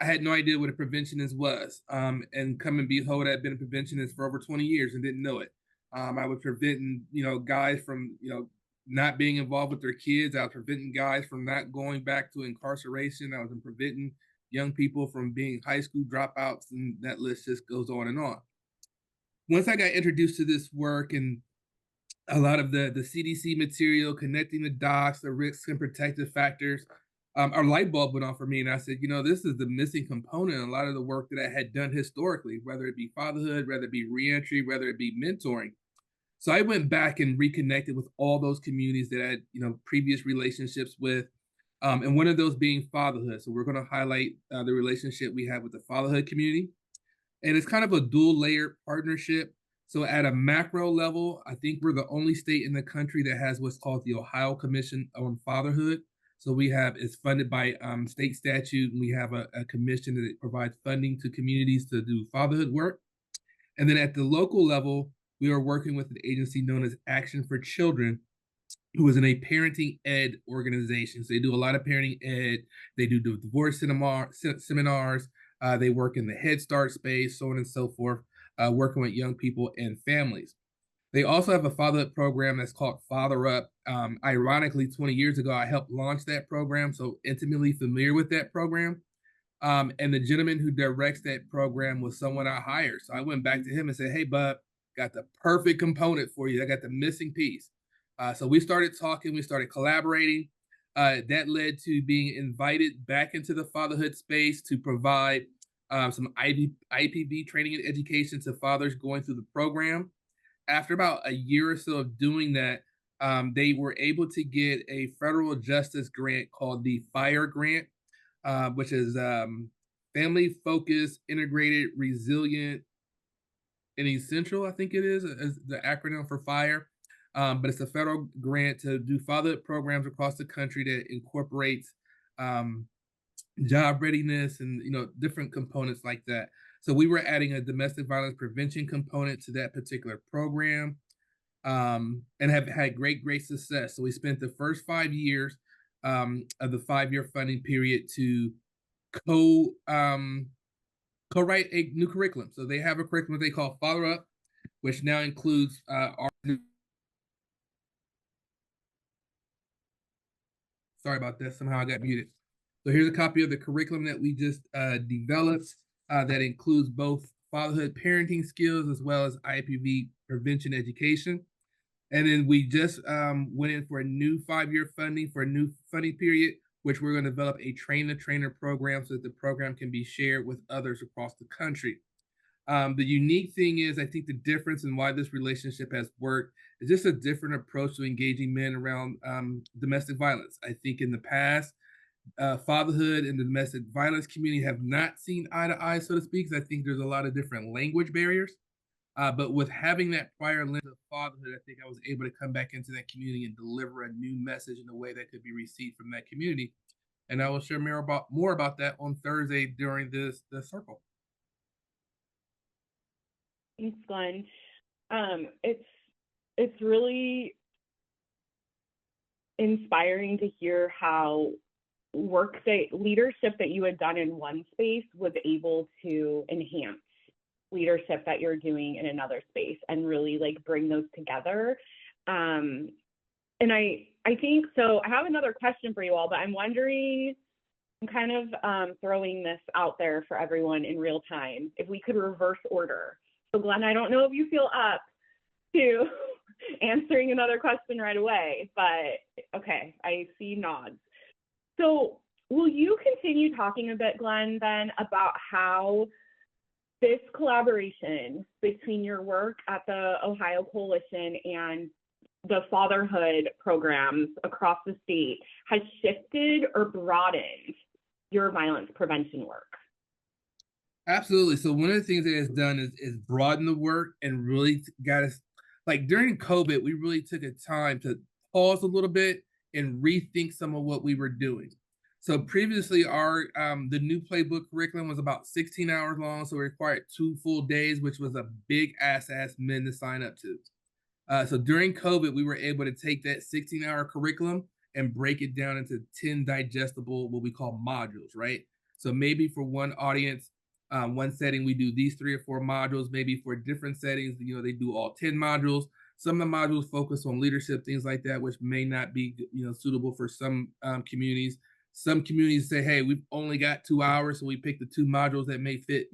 I had no idea what a preventionist was. And come and behold, I've been a preventionist for over 20 years and didn't know it. I was preventing, guys from, not being involved with their kids. I was preventing guys from not going back to incarceration. I was preventing young people from being high school dropouts, and that list just goes on and on. Once I got introduced to this work and a lot of the CDC material, connecting the dots, the risks and protective factors, our light bulb went on for me. And I said, this is the missing component in a lot of the work that I had done historically, whether it be fatherhood, whether it be reentry, whether it be mentoring. So I went back and reconnected with all those communities that I had, previous relationships with. And one of those being fatherhood. So we're going to highlight the relationship we have with the fatherhood community. And it's kind of a dual layered partnership. So at a macro level, I think we're the only state in the country that has what's called the Ohio Commission on Fatherhood. So it's funded by state statute, and we have a commission that provides funding to communities to do fatherhood work. And then at the local level, we are working with an agency known as Action for Children, who is in a parenting ed organization. So they do a lot of parenting ed. They do divorce seminars. They work in the Head Start space, so on and so forth, working with young people and families. They also have a fatherhood program that's called Father Up. Ironically, 20 years ago, I helped launch that program, so intimately familiar with that program. And the gentleman who directs that program was someone I hired. So I went back to him and said, hey, bud, got the perfect component for you. I got the missing piece. So we started talking, we started collaborating. That led to being invited back into the fatherhood space to provide some IPV training and education to fathers going through the program. After about a year or so of doing that, they were able to get a federal justice grant called the FIRE grant, which is Family Focused, Integrated, Resilient, and Essential, I think it is the acronym for FIRE. But it's a federal grant to do fatherhood programs across the country that incorporates job readiness and different components like that. So we were adding a domestic violence prevention component to that particular program, and have had great success. So we spent the first 5 years of the 5-year funding period to co-write a new curriculum. So they have a curriculum they call Father Up, which now includes Sorry about that. Somehow I got muted. So here's a copy of the curriculum that we just developed that includes both fatherhood parenting skills as well as IPV prevention education. And then we just went in for a new 5-year funding for a new funding period, which we're going to develop a train-the-trainer program so that the program can be shared with others across the country. The unique thing is, I think the difference in why this relationship has worked is just a different approach to engaging men around domestic violence. I think in the past, fatherhood and the domestic violence community have not seen eye to eye, so to speak, because I think there's a lot of different language barriers. But with having that prior lens of fatherhood, I think I was able to come back into that community and deliver a new message in a way that could be received from that community. And I will share more about that on Thursday during the circle. Thanks, Glenn. It's really inspiring to hear how leadership that you had done in one space was able to enhance leadership that you're doing in another space and really bring those together. And I think so. I have another question for you all, but I'm wondering, I'm kind of throwing this out there for everyone in real time, if we could reverse order. So Glenn, I don't know if you feel up to answering another question right away, but okay, I see nods. So will you continue talking a bit, Glenn, then about how this collaboration between your work at the Ohio Coalition and the fatherhood programs across the state has shifted or broadened your violence prevention work? Absolutely. So one of the things that it's done is broaden the work and really got us, during COVID, we really took a time to pause a little bit and rethink some of what we were doing. So previously, our the new playbook curriculum was about 16 hours long, so it required 2 full days, which was a big ask men to sign up to. So during COVID, we were able to take that 16-hour curriculum and break it down into 10 digestible, what we call modules, right? So maybe for one audience, one setting, we do these 3 or 4 modules. Maybe for different settings, they do all 10 modules. Some of the modules focus on leadership, things like that, which may not be, suitable for some communities. Some communities say, hey, we've only got 2 hours, so we pick the 2 modules that may fit,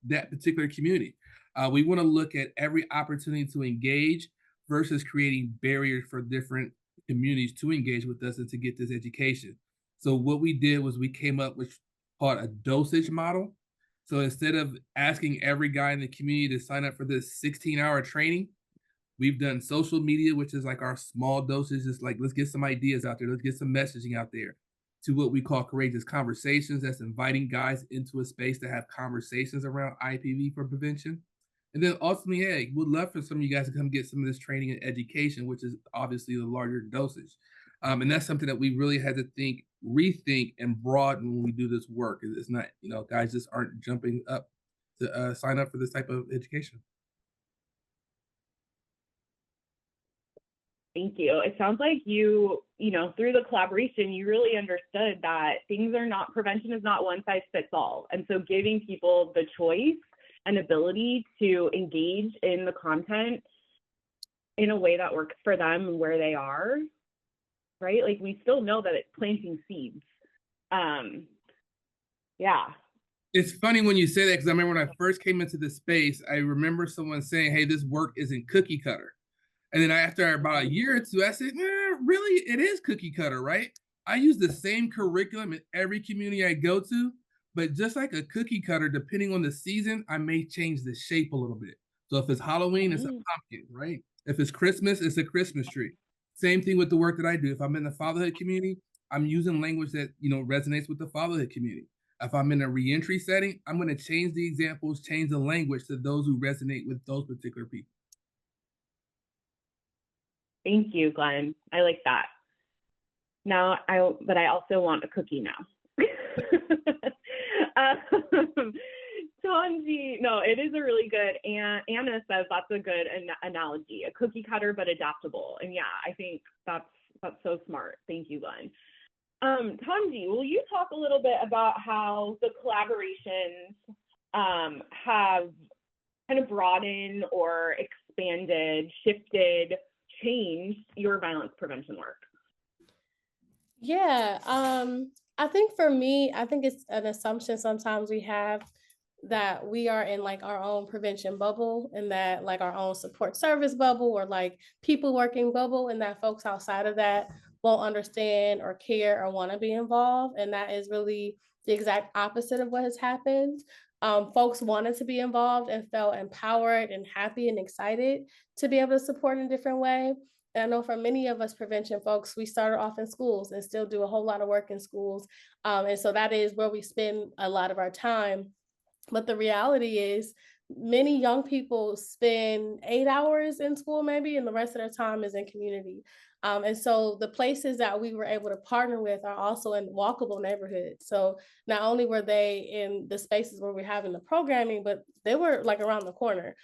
that particular community. We want to look at every opportunity to engage versus creating barriers for different communities to engage with us and to get this education. So what we did was we came up with called a dosage model. So instead of asking every guy in the community to sign up for this 16-hour training, we've done social media, which is like our small dosage. It's like, let's get some ideas out there. Let's get some messaging out there, to what we call courageous conversations. That's inviting guys into a space to have conversations around IPV for prevention. And then ultimately, hey, we'd love for some of you guys to come get some of this training and education, which is obviously the larger dosage. And that's something that we really had to rethink, and broaden when we do this work. It's not, guys just aren't jumping up to sign up for this type of education. Thank you. It sounds like you through the collaboration, you really understood that prevention is not one size fits all. And so giving people the choice and ability to engage in the content in a way that works for them and where they are, right? Like, we still know that it's planting seeds. Yeah. It's funny when you say that, because I remember when I first came into this space, I remember someone saying, hey, this work isn't cookie cutter. And then after about a year or two, I said, really, it is cookie cutter, right? I use the same curriculum in every community I go to, but just like a cookie cutter, depending on the season, I may change the shape a little bit. So if it's Halloween, it's a pumpkin, right? If it's Christmas, it's a Christmas tree. Same thing with the work that I do. If I'm in the fatherhood community, I'm using language that, resonates with the fatherhood community. If I'm in a reentry setting, I'm going to change the examples, change the language to those who resonate with those particular people. Thank you, Glenn. I like that. Now, but I also want a cookie now. Tanji, no, it is a really good, and Anna says that's a good analogy, a cookie cutter, but adaptable. And yeah, I think that's so smart. Thank you, Glenn. Tanji, will you talk a little bit about how the collaborations have kind of broadened or expanded, shifted, changed your violence prevention work? Yeah, I think for me, I think it's an assumption sometimes we have that we are in like our own prevention bubble, and that like our own support service bubble, or like people working bubble, and that folks outside of that won't understand or care or want to be involved. And that is really the exact opposite of what has happened. Folks wanted to be involved and felt empowered and happy and excited to be able to support in a different way. And I know for many of us prevention folks, we started off in schools and still do a whole lot of work in schools. And so that is where we spend a lot of our time. But the reality is, many young people spend 8 hours in school maybe, and the rest of their time is in community. And so the places that we were able to partner with are also in walkable neighborhoods. So not only were they in the spaces where we're having the programming, but they were like around the corner.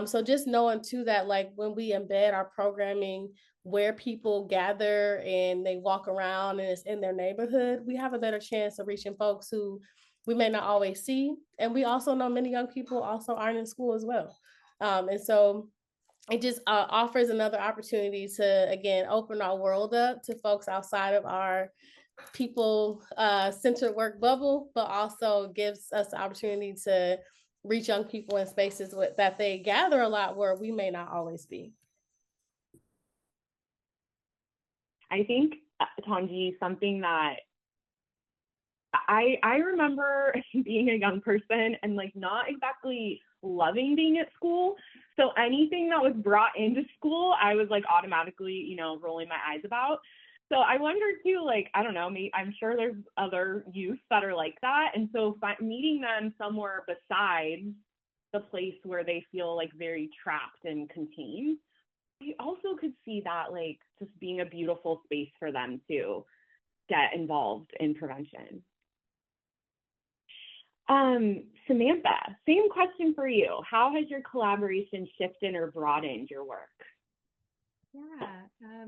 So just knowing too that like when we embed our programming where people gather and they walk around and it's in their neighborhood, we have a better chance of reaching folks who we may not always see. And we also know many young people also aren't in school as well. And so it just offers another opportunity to, again, open our world up to folks outside of our people-centered work bubble, but also gives us the opportunity to reach young people in spaces that they gather a lot where we may not always be. I think, Tanji, something that I remember being a young person and like not exactly loving being at school. So anything that was brought into school, I was like automatically, rolling my eyes about. So I wonder too, like, I don't know, I'm sure there's other youth that are like that. And so meeting them somewhere besides the place where they feel like very trapped and contained, you also could see that like just being a beautiful space for them to get involved in prevention. Samantha, same question for you. How has your collaboration shifted or broadened your work? Yeah,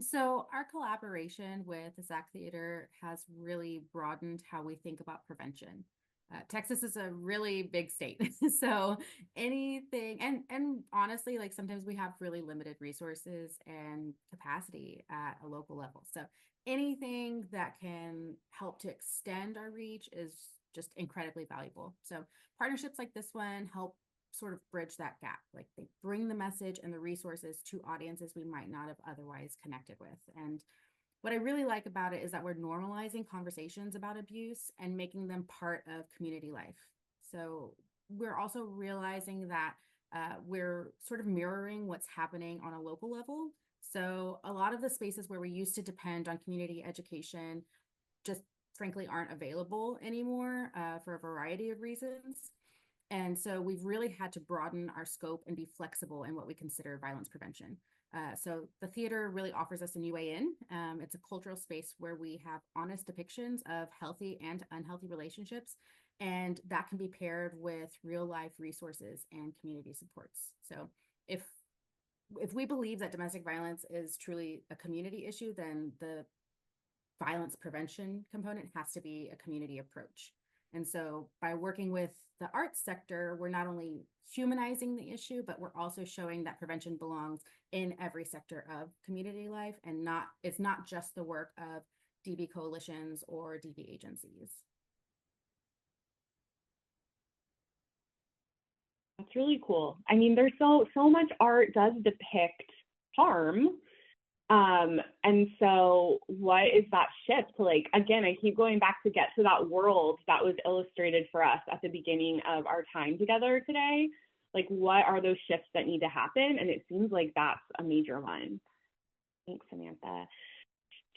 So our collaboration with the SAC Theater has really broadened how we think about prevention. Texas is a really big state, so anything, and honestly, like sometimes we have really limited resources and capacity at a local level. So anything that can help to extend our reach is just incredibly valuable. So partnerships like this one help sort of bridge that gap. Like they bring the message and the resources to audiences we might not have otherwise connected with. And what I really like about it is that we're normalizing conversations about abuse and making them part of community life. So we're also realizing that we're sort of mirroring what's happening on a local level. So a lot of the spaces where we used to depend on community education just frankly aren't available anymore for a variety of reasons. And so we've really had to broaden our scope and be flexible in what we consider violence prevention. So the theater really offers us a new way in. It's a cultural space where we have honest depictions of healthy and unhealthy relationships, and that can be paired with real life resources and community supports. So if we believe that domestic violence is truly a community issue, then the violence prevention component has to be a community approach. And so by working with the arts sector, we're not only humanizing the issue, but we're also showing that prevention belongs in every sector of community life and it's not just the work of DV coalitions or DV agencies. That's really cool. I mean, there's so much art does depict harm. And so what is that shift? Like, again, I keep going back to get to that world that was illustrated for us at the beginning of our time together today. Like, what are those shifts that need to happen? And it seems like that's a major one. Thanks, Samantha.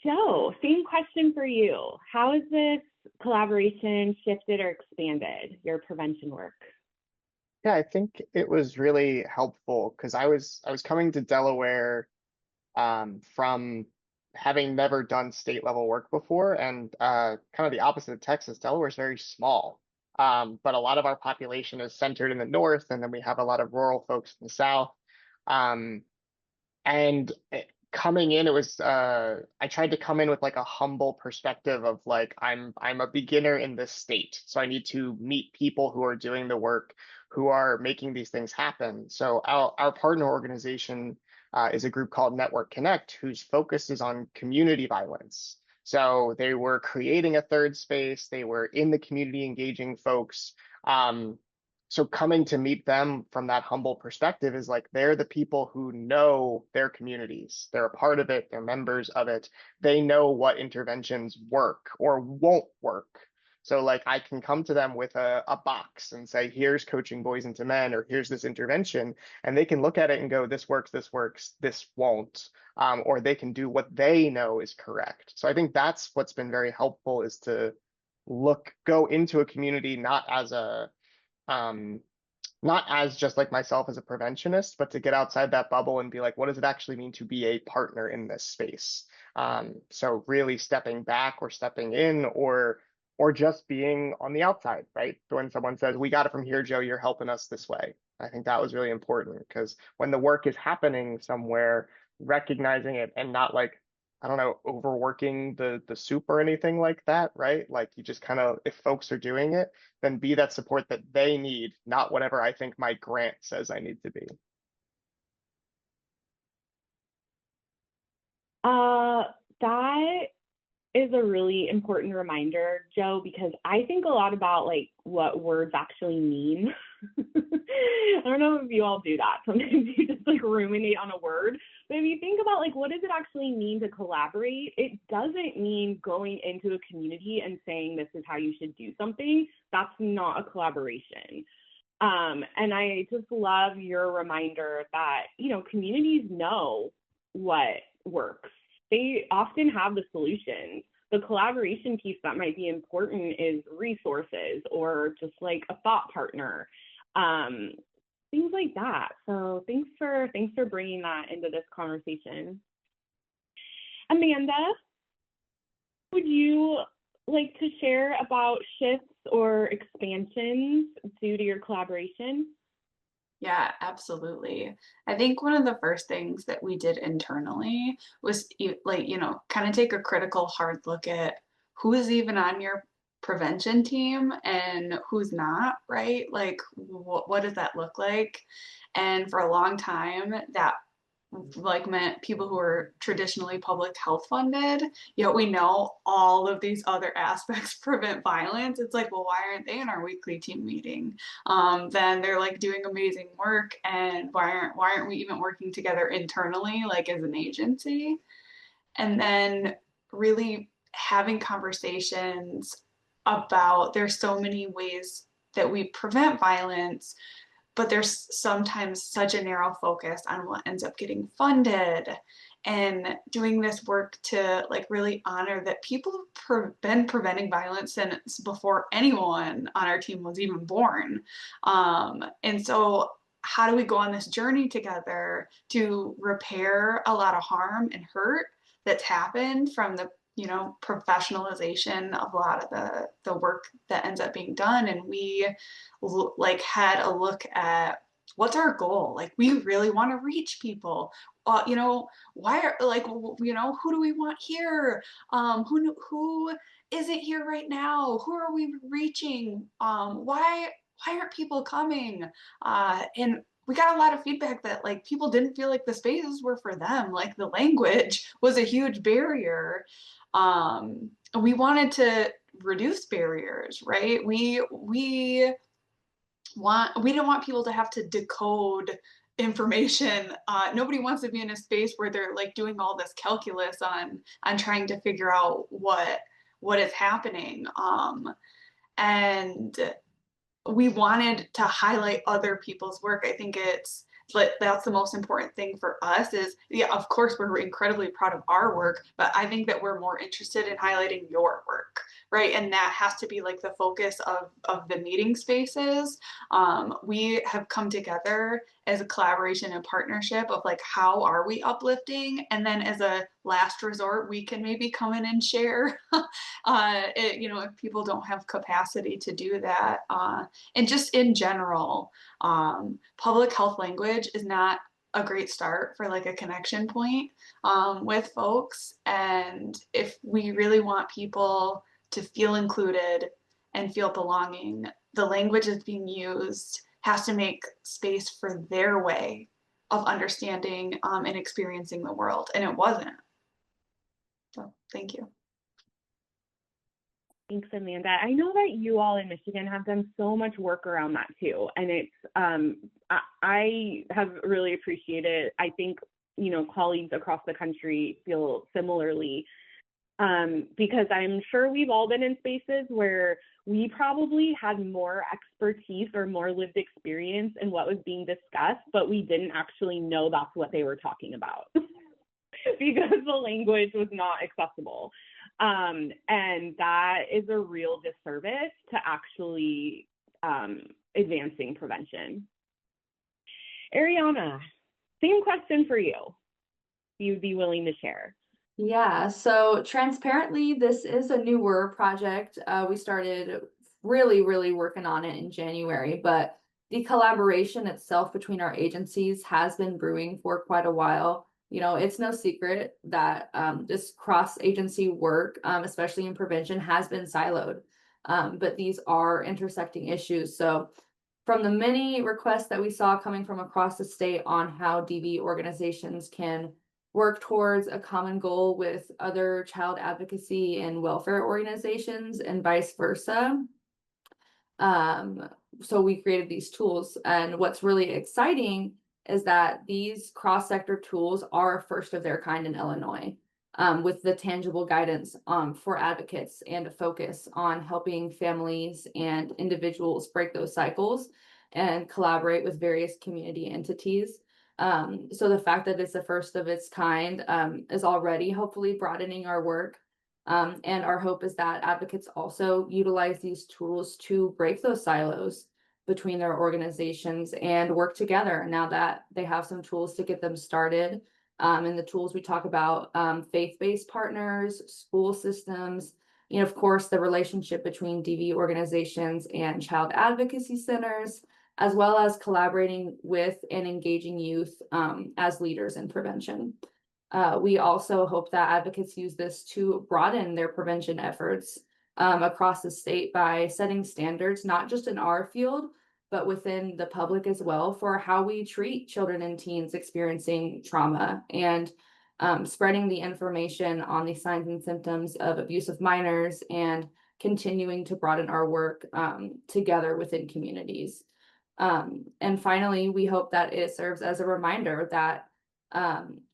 Joe, same question for you. How has this collaboration shifted or expanded your prevention work? Yeah, I think it was really helpful because I was coming to Delaware from having never done state level work before, and kind of the opposite of Texas. Delaware is very small, but a lot of our population is centered in the north, and then we have a lot of rural folks in the south. And coming in, it was I tried to come in with like a humble perspective of like I'm a beginner in this state, so I need to meet people who are doing the work, who are making these things happen. So our partner organization is a group called Network Connect, whose focus is on community violence. So they were creating a third space. They were in the community engaging folks. So coming to meet them from that humble perspective is like they're the people who know their communities. They're a part of it. They're members of it. They know what interventions work or won't work. So like I can come to them with a box and say, here's coaching boys into men, or here's this intervention, and they can look at it and go, this works, this won't, or they can do what they know is correct. So I think that's what's been very helpful, is to go into a community not as just like myself as a preventionist, but to get outside that bubble and be like, what does it actually mean to be a partner in this space? So really stepping back or stepping in, or just being on the outside, right? When someone says, we got it from here, Joe, you're helping us this way. I think that was really important, because when the work is happening somewhere, recognizing it and not like, I don't know, overworking the soup or anything like that, right? Like you just kind of, if folks are doing it, then be that support that they need, not whatever I think my grant says I need to be. That is a really important reminder, Joe, because I think a lot about like what words actually mean. I don't know if you all do that. Sometimes you just like ruminate on a word. But if you think about like what does it actually mean to collaborate, it doesn't mean going into a community and saying this is how you should do something. That's not a collaboration. And I just love your reminder that, you know, communities know what works. They often have the solutions. The collaboration piece that might be important is resources or just like a thought partner, things like that. So thanks for bringing that into this conversation. Amanda, would you like to share about shifts or expansions due to your collaboration? Yeah, absolutely. I think one of the first things that we did internally was like, kind of take a critical hard look at who's even on your prevention team and who's not, right? Like, what does that look like? And for a long time, that like meant people who are traditionally public health funded, yet we know all of these other aspects prevent violence. It's like, well, why aren't they in our weekly team meeting? Then they're like doing amazing work, and why aren't we even working together internally, like as an agency? And then really having conversations about there's so many ways that we prevent violence, but there's sometimes such a narrow focus on what ends up getting funded, and doing this work to like really honor that people have been preventing violence since before anyone on our team was even born. And so how do we go on this journey together to repair a lot of harm and hurt that's happened from the professionalization of a lot of the work that ends up being done? And we like had a look at what's our goal. Like, we really want to reach people. Why are like, who do we want here? Who isn't here right now? Who are we reaching? Why aren't people coming? And we got a lot of feedback that like people didn't feel like the spaces were for them. Like, the language was a huge barrier. We wanted to reduce barriers, right? We didn't want people to have to decode information. Nobody wants to be in a space where they're like doing all this calculus on trying to figure out what is happening. And we wanted to highlight other people's work. I think that's the most important thing for us is, yeah, of course, we're incredibly proud of our work, but I think that we're more interested in highlighting your work, right? And that has to be like the focus of the meeting spaces. We have come together as a collaboration and partnership of like, how are we uplifting? And then as a last resort, we can maybe come in and share, if people don't have capacity to do that. And just in general, public health language is not a great start for like a connection point with folks. And if we really want people to feel included and feel belonging, the language that's being used has to make space for their way of understanding and experiencing the world. And it wasn't. So thank you. Thanks, Amanda. I know that you all in Michigan have done so much work around that too. And it's, I have really appreciated, I think, colleagues across the country feel similarly, because I'm sure we've all been in spaces where we probably had more expertise or more lived experience in what was being discussed, but we didn't actually know that's what they were talking about because the language was not accessible. And that is a real disservice to actually advancing prevention. Ariana, same question for you. You'd be willing to share. Yeah, so transparently, this is a newer project. We started really working on it in January, but the collaboration itself between our agencies has been brewing for quite a while. It's no secret that this cross-agency work, especially in prevention, has been siloed. But these are intersecting issues. So from the many requests that we saw coming from across the state on how DV organizations can work towards a common goal with other child advocacy and welfare organizations and vice versa. So we created these tools, and what's really exciting is that these cross-sector tools are first of their kind in Illinois, with the tangible guidance for advocates and a focus on helping families and individuals break those cycles and collaborate with various community entities. So the fact that it's the first of its kind is already hopefully broadening our work. And our hope is that advocates also utilize these tools to break those silos between their organizations and work together now that they have some tools to get them started. And the tools we talk about, faith-based partners, school systems, of course, the relationship between DV organizations and child advocacy centers, as well as collaborating with and engaging youth as leaders in prevention. We also hope that advocates use this to broaden their prevention efforts across the state by setting standards, not just in our field, but within the public as well, for how we treat children and teens experiencing trauma, and spreading the information on the signs and symptoms of abuse of minors, and continuing to broaden our work together within communities. And finally, we hope that it serves as a reminder that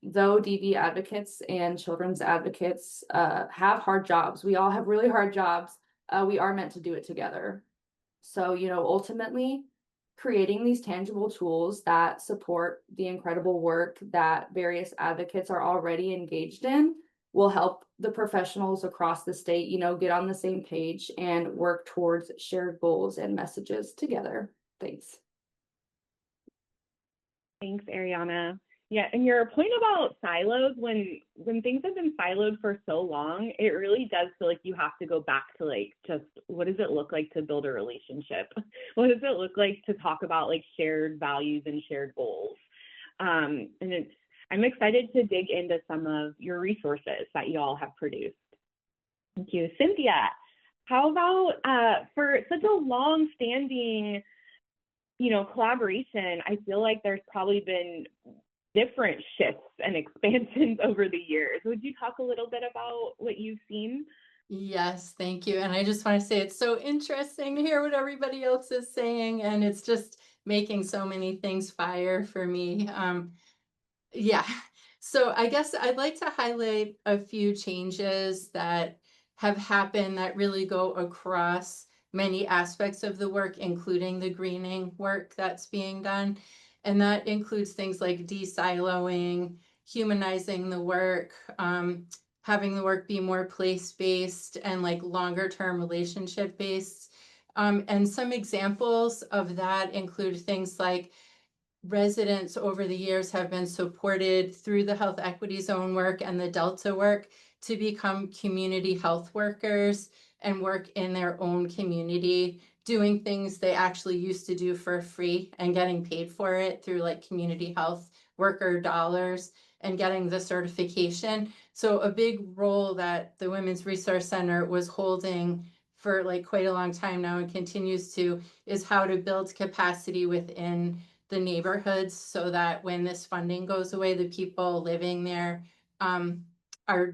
though DV advocates and children's advocates have hard jobs, we all have really hard jobs, we are meant to do it together. So, ultimately, creating these tangible tools that support the incredible work that various advocates are already engaged in will help the professionals across the state, get on the same page and work towards shared goals and messages together. Thanks. Thanks, Ariana. Yeah, and your point about silos, when things have been siloed for so long, it really does feel like you have to go back to just what does it look like to build a relationship? What does it look like to talk about shared values and shared goals? I'm excited to dig into some of your resources that you all have produced. Thank you. Cynthia, how about for such a long-standing, collaboration, I feel like there's probably been different shifts and expansions over the years. Would you talk a little bit about what you've seen? Yes, thank you. And I just want to say it's so interesting to hear what everybody else is saying, and it's just making so many things fire for me. Yeah, so I guess I'd like to highlight a few changes that have happened that really go across many aspects of the work, including the greening work that's being done. And that includes things like de-siloing, humanizing the work, having the work be more place-based and longer-term relationship-based. And some examples of that include things like residents over the years have been supported through the health equity zone work and the Delta work to become community health workers and work in their own community, doing things they actually used to do for free and getting paid for it through community health worker dollars and getting the certification. So a big role that the Women's Resource Center was holding for quite a long time now and continues to is how to build capacity within the neighborhoods so that when this funding goes away, the people living there are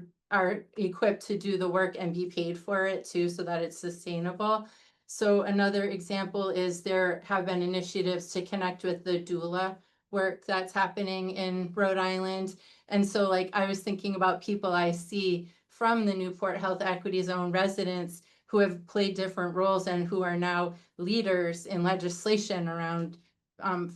equipped to do the work and be paid for it too, so that it's sustainable. So another example is there have been initiatives to connect with the doula work that's happening in Rhode Island. And so I was thinking about people I see from the Newport Health Equity Zone residents who have played different roles and who are now leaders in legislation around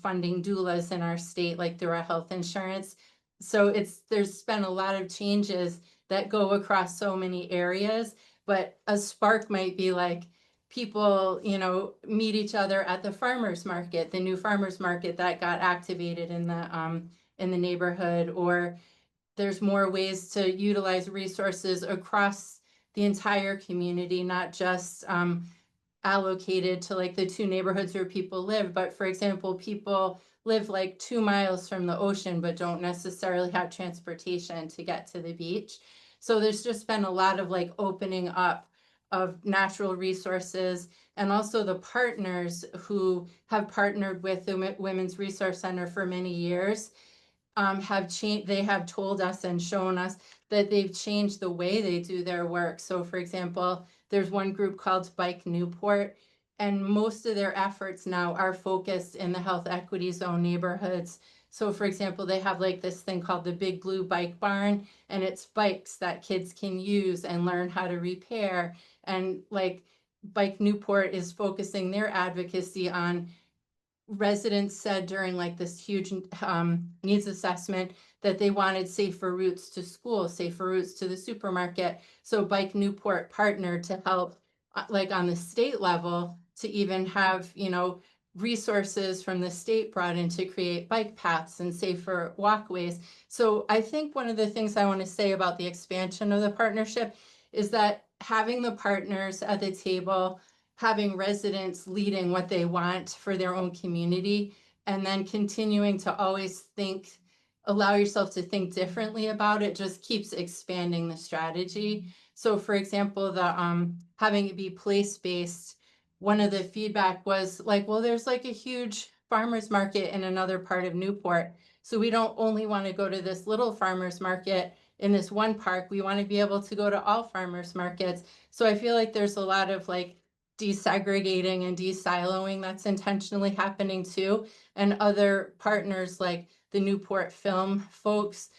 funding doulas in our state, through our health insurance. So there's been a lot of changes that go across so many areas, but a spark might be people, meet each other at the farmers market, the new farmers market that got activated in the neighborhood, or there's more ways to utilize resources across the entire community, not just allocated to the two neighborhoods where people live, but for example, people live 2 miles from the ocean but don't necessarily have transportation to get to the beach. So there's just been a lot of opening up of natural resources, and also the partners who have partnered with the Women's Resource Center for many years have changed. They have told us and shown us that they've changed the way they do their work. So for example, there's one group called Bike Newport, and most of their efforts now are focused in the health equity zone neighborhoods. So for example, they have this thing called the Big Blue Bike Barn, and it's bikes that kids can use and learn how to repair. And Bike Newport is focusing their advocacy on residents said during this huge needs assessment that they wanted safer routes to school, safer routes to the supermarket. So Bike Newport partnered to help on the state level to even have, resources from the state brought in to create bike paths and safer walkways. So I think one of the things I want to say about the expansion of the partnership is that having the partners at the table having residents leading what they want for their own community, and then continuing to always allow yourself to think differently about it just keeps expanding the strategy. So for example, the having it be place-based, one of the feedback was like, well, there's like a huge farmer's market in another part of Newport. So we don't only want to go to this little farmer's market in this one park, we want to be able to go to all farmers markets. So I feel like there's a lot of like desegregating and de-siloing that's intentionally happening too. And other partners like the Newport film folks,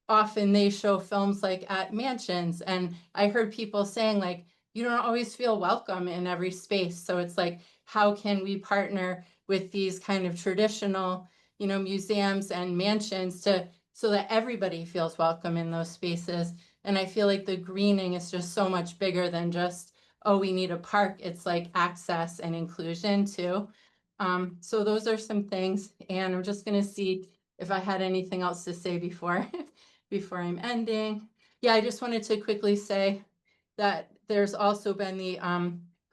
often they show films like at mansions. And I heard people saying like, you don't always feel welcome in every space. So it's like, how can we partner with these kind of traditional, museums and mansions so that everybody feels welcome in those spaces? And I feel like the greening is just so much bigger than just, oh, we need a park. It's like access and inclusion too. So those are some things. And I'm just going to see if I had anything else to say before I'm ending. Yeah, I just wanted to quickly say that there's also been the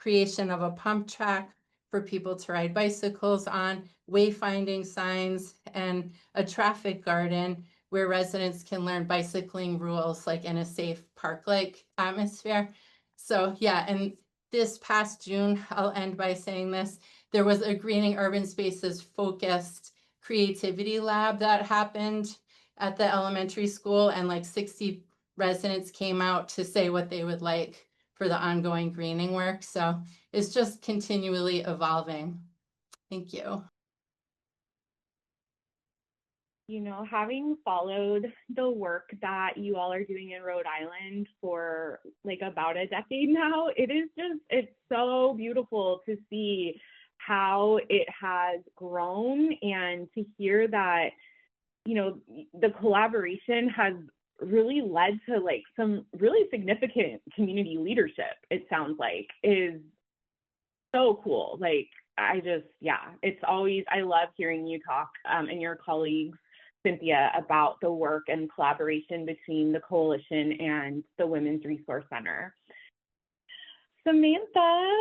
creation of a pump track for people to ride bicycles on, wayfinding signs, and a traffic garden where residents can learn bicycling rules like in a safe park-like atmosphere. So yeah, and this past June, I'll end by saying this, there was a Greening Urban Spaces focused creativity lab that happened at the elementary school, and like 60 residents came out to say what they would like for the ongoing greening work. So it's just continually evolving. Thank you. Having followed the work that you all are doing in Rhode Island for like about a decade now, it's so beautiful to see how it has grown and to hear that, the collaboration has really led to like some really significant community leadership, it sounds like, is so cool. Like, it's always, I love hearing you talk and your colleagues, Cynthia, about the work and collaboration between the coalition and the Women's Resource Center. Samantha,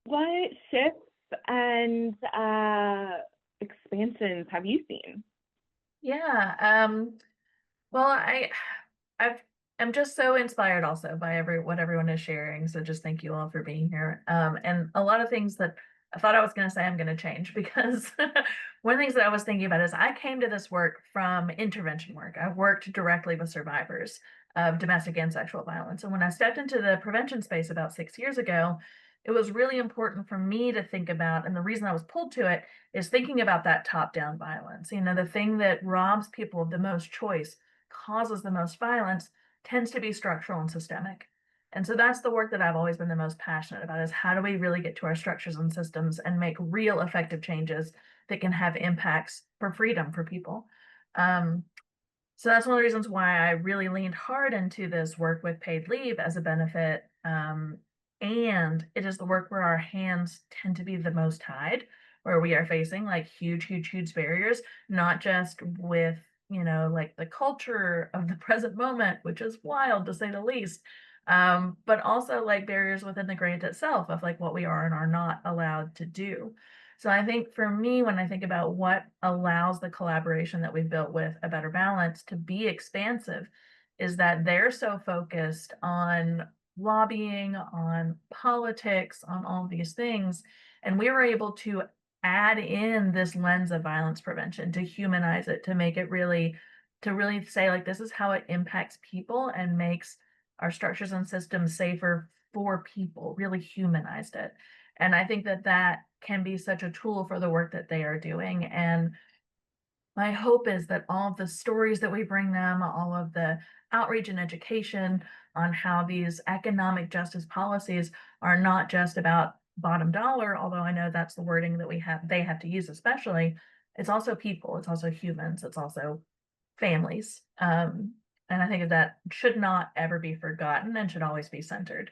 what shifts and expansions have you seen? Yeah, well, I'm just so inspired also by what everyone is sharing. So just thank you all for being here. And a lot of things that I thought I was going to say I'm going to change, because one of the things that I was thinking about is I came to this work from intervention work. I worked directly with survivors of domestic and sexual violence. And when I stepped into the prevention space about 6 years ago, it was really important for me to think about, and the reason I was pulled to it is thinking about that top-down violence. The thing that robs people of the most choice, causes the most violence, tends to be structural and systemic. And so that's the work that I've always been the most passionate about, is how do we really get to our structures and systems and make real effective changes that can have impacts for freedom for people. So that's one of the reasons why I really leaned hard into this work with paid leave as a benefit. And it is the work where our hands tend to be the most tied, where we are facing like huge barriers, not just with, like the culture of the present moment, which is wild to say the least, but also like barriers within the grant itself of like what we are and are not allowed to do. So I think for me, when I think about what allows the collaboration that we've built with A Better Balance to be expansive, is that they're so focused on lobbying, on politics, on all these things. And we were able to add in this lens of violence prevention to humanize it, to make it really say like, this is how it impacts people and makes our structures and systems safer for people, really humanized it. And I think that that can be such a tool for the work that they are doing. And my hope is that all of the stories that we bring them, all of the outreach and education on how these economic justice policies are not just about bottom dollar, although I know that's the wording that they have to use especially, it's also people, it's also humans, it's also families. And I think that should not ever be forgotten and should always be centered.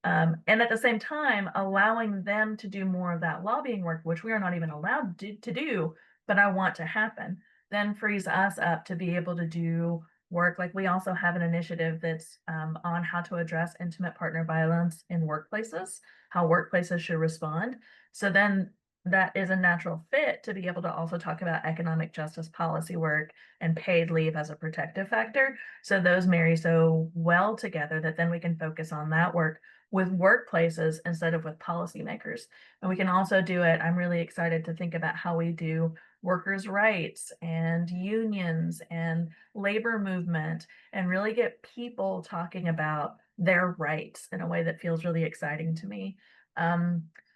And at the same time, allowing them to do more of that lobbying work, which we are not even allowed to do, but I want to happen, then frees us up to be able to do work. Like we also have an initiative that's on how to address intimate partner violence in workplaces, how workplaces should respond. So then that is a natural fit to be able to also talk about economic justice policy work and paid leave as a protective factor. So those marry so well together that then we can focus on that work with workplaces instead of with policymakers. And we can also do it. I'm really excited to think about how we do workers' rights and unions and labor movement and really get people talking about their rights in a way that feels really exciting to me.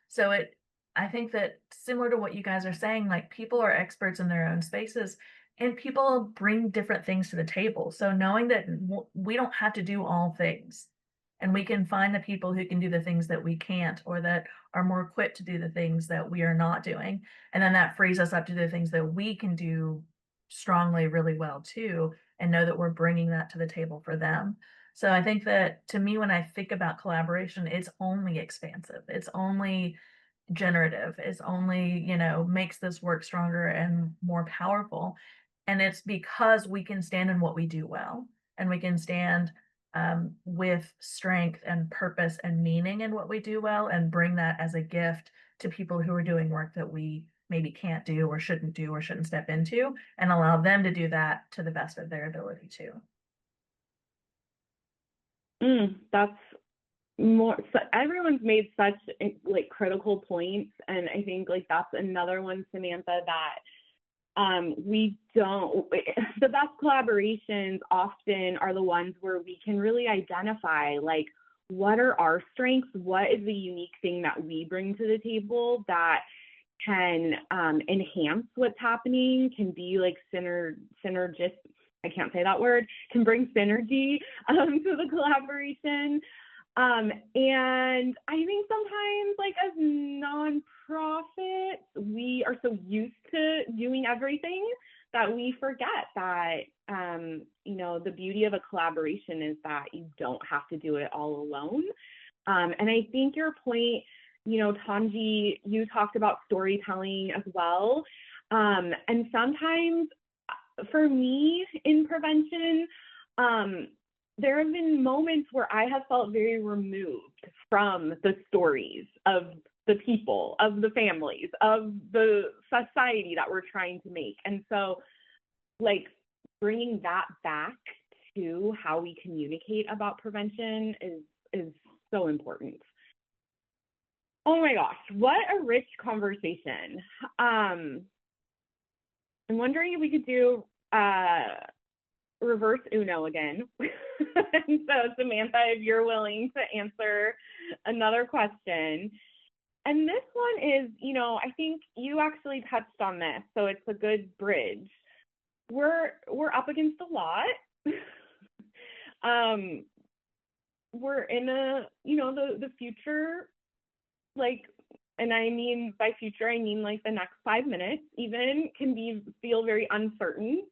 So I think that similar to what you guys are saying, like people are experts in their own spaces and people bring different things to the table. So knowing that we don't have to do all things and we can find the people who can do the things that we can't or that are more equipped to do the things that we are not doing. And then that frees us up to do the things that we can do strongly really well too, and know that we're bringing that to the table for them. So I think that to me, when I think about collaboration, it's only expansive. It's only generative. It's only, makes this work stronger and more powerful. And it's because we can stand in what we do well and we can stand with strength and purpose and meaning in what we do well and bring that as a gift to people who are doing work that we maybe can't do or shouldn't step into, and allow them to do that to the best of their ability too. That's more, so everyone's made such like critical points, and I think like that's another one, Samantha, that we don't, the best collaborations often are the ones where we can really identify like what are our strengths, what is the unique thing that we bring to the table that can enhance what's happening, can be like synergistic, I can't say that word, can bring synergy to the collaboration. And I think sometimes like as nonprofits, we are so used to doing everything that we forget that, the beauty of a collaboration is that you don't have to do it all alone. And I think your point, Tanji, you talked about storytelling as well. And sometimes for me in prevention, there have been moments where I have felt very removed from the stories of the people, of the families, of the society that we're trying to make. And so, like, bringing that back to how we communicate about prevention is so important. Oh my gosh, what a rich conversation. I'm wondering if we could do reverse Uno again. And so Samantha, if you're willing to answer another question. And this one is, I think you actually touched on this, so it's a good bridge. We're up against a lot. We're in the future, like, and I mean by future, I mean like the next 5 minutes even can feel very uncertain.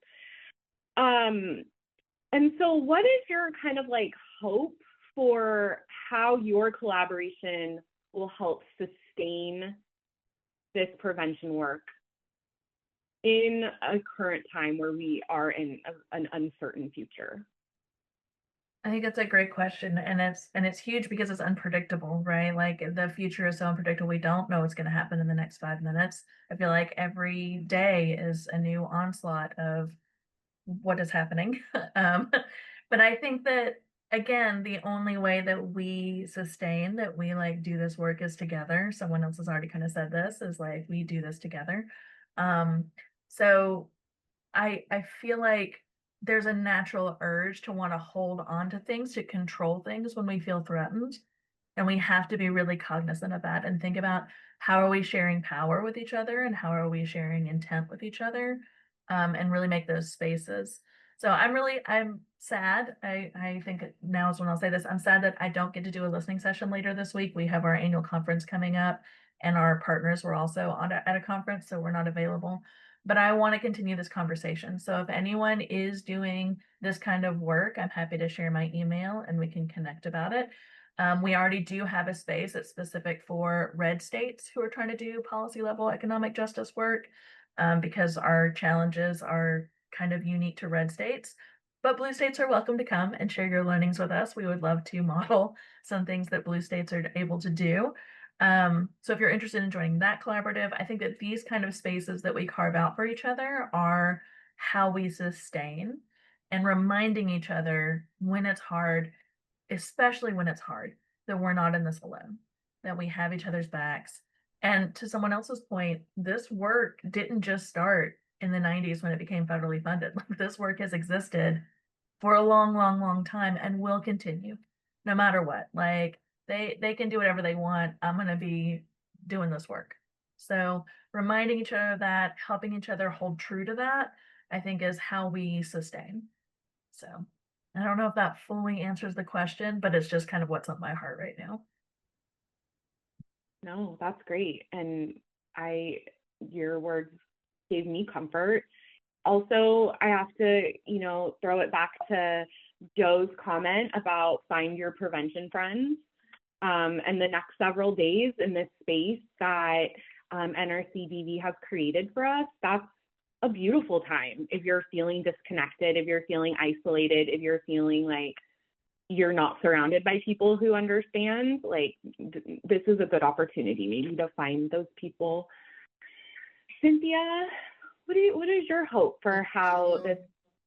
And so what is your kind of like hope for how your collaboration will help sustain this prevention work in a current time where we are in an uncertain future? I think that's a great question, and it's huge because it's unpredictable, right? Like the future is so unpredictable. We don't know what's going to happen in the next 5 minutes. I feel like every day is a new onslaught of what is happening. But I think that again, the only way that we sustain, that we like do this work is together. Someone else has already kind of said this, is like we do this together. So I feel like there's a natural urge to want to hold on to things, to control things when we feel threatened. And we have to be really cognizant of that and think about how are we sharing power with each other and how are we sharing intent with each other, and really make those spaces. So I'm sad. I think now is when I'll say this. I'm sad that I don't get to do a listening session later this week. We have our annual conference coming up and our partners were also at a conference, so we're not available. But I want to continue this conversation. So if anyone is doing this kind of work, I'm happy to share my email and we can connect about it. We already do have a space that's specific for red states who are trying to do policy level economic justice work, because our challenges are kind of unique to red states. But blue states are welcome to come and share your learnings with us. We would love to model some things that blue states are able to do. So if you're interested in joining that collaborative, I think that these kind of spaces that we carve out for each other are how we sustain, and reminding each other when it's hard, especially when it's hard, that we're not in this alone, that we have each other's backs. And to someone else's point, this work didn't just start in the 90s when it became federally funded. This work has existed for a long, long, long time and will continue no matter what. Like they can do whatever they want. I'm going to be doing this work. So reminding each other of that, helping each other hold true to that, I think is how we sustain. So I don't know if that fully answers the question, but it's just kind of what's on my heart right now. No, that's great. And your words gave me comfort. Also, I have to, throw it back to Joe's comment about find your prevention friends. And the next several days in this space that NRCDV has created for us, that's a beautiful time. If you're feeling disconnected, if you're feeling isolated, if you're feeling like you're not surrounded by people who understand, like this is a good opportunity maybe to find those people. Cynthia, what is your hope for how this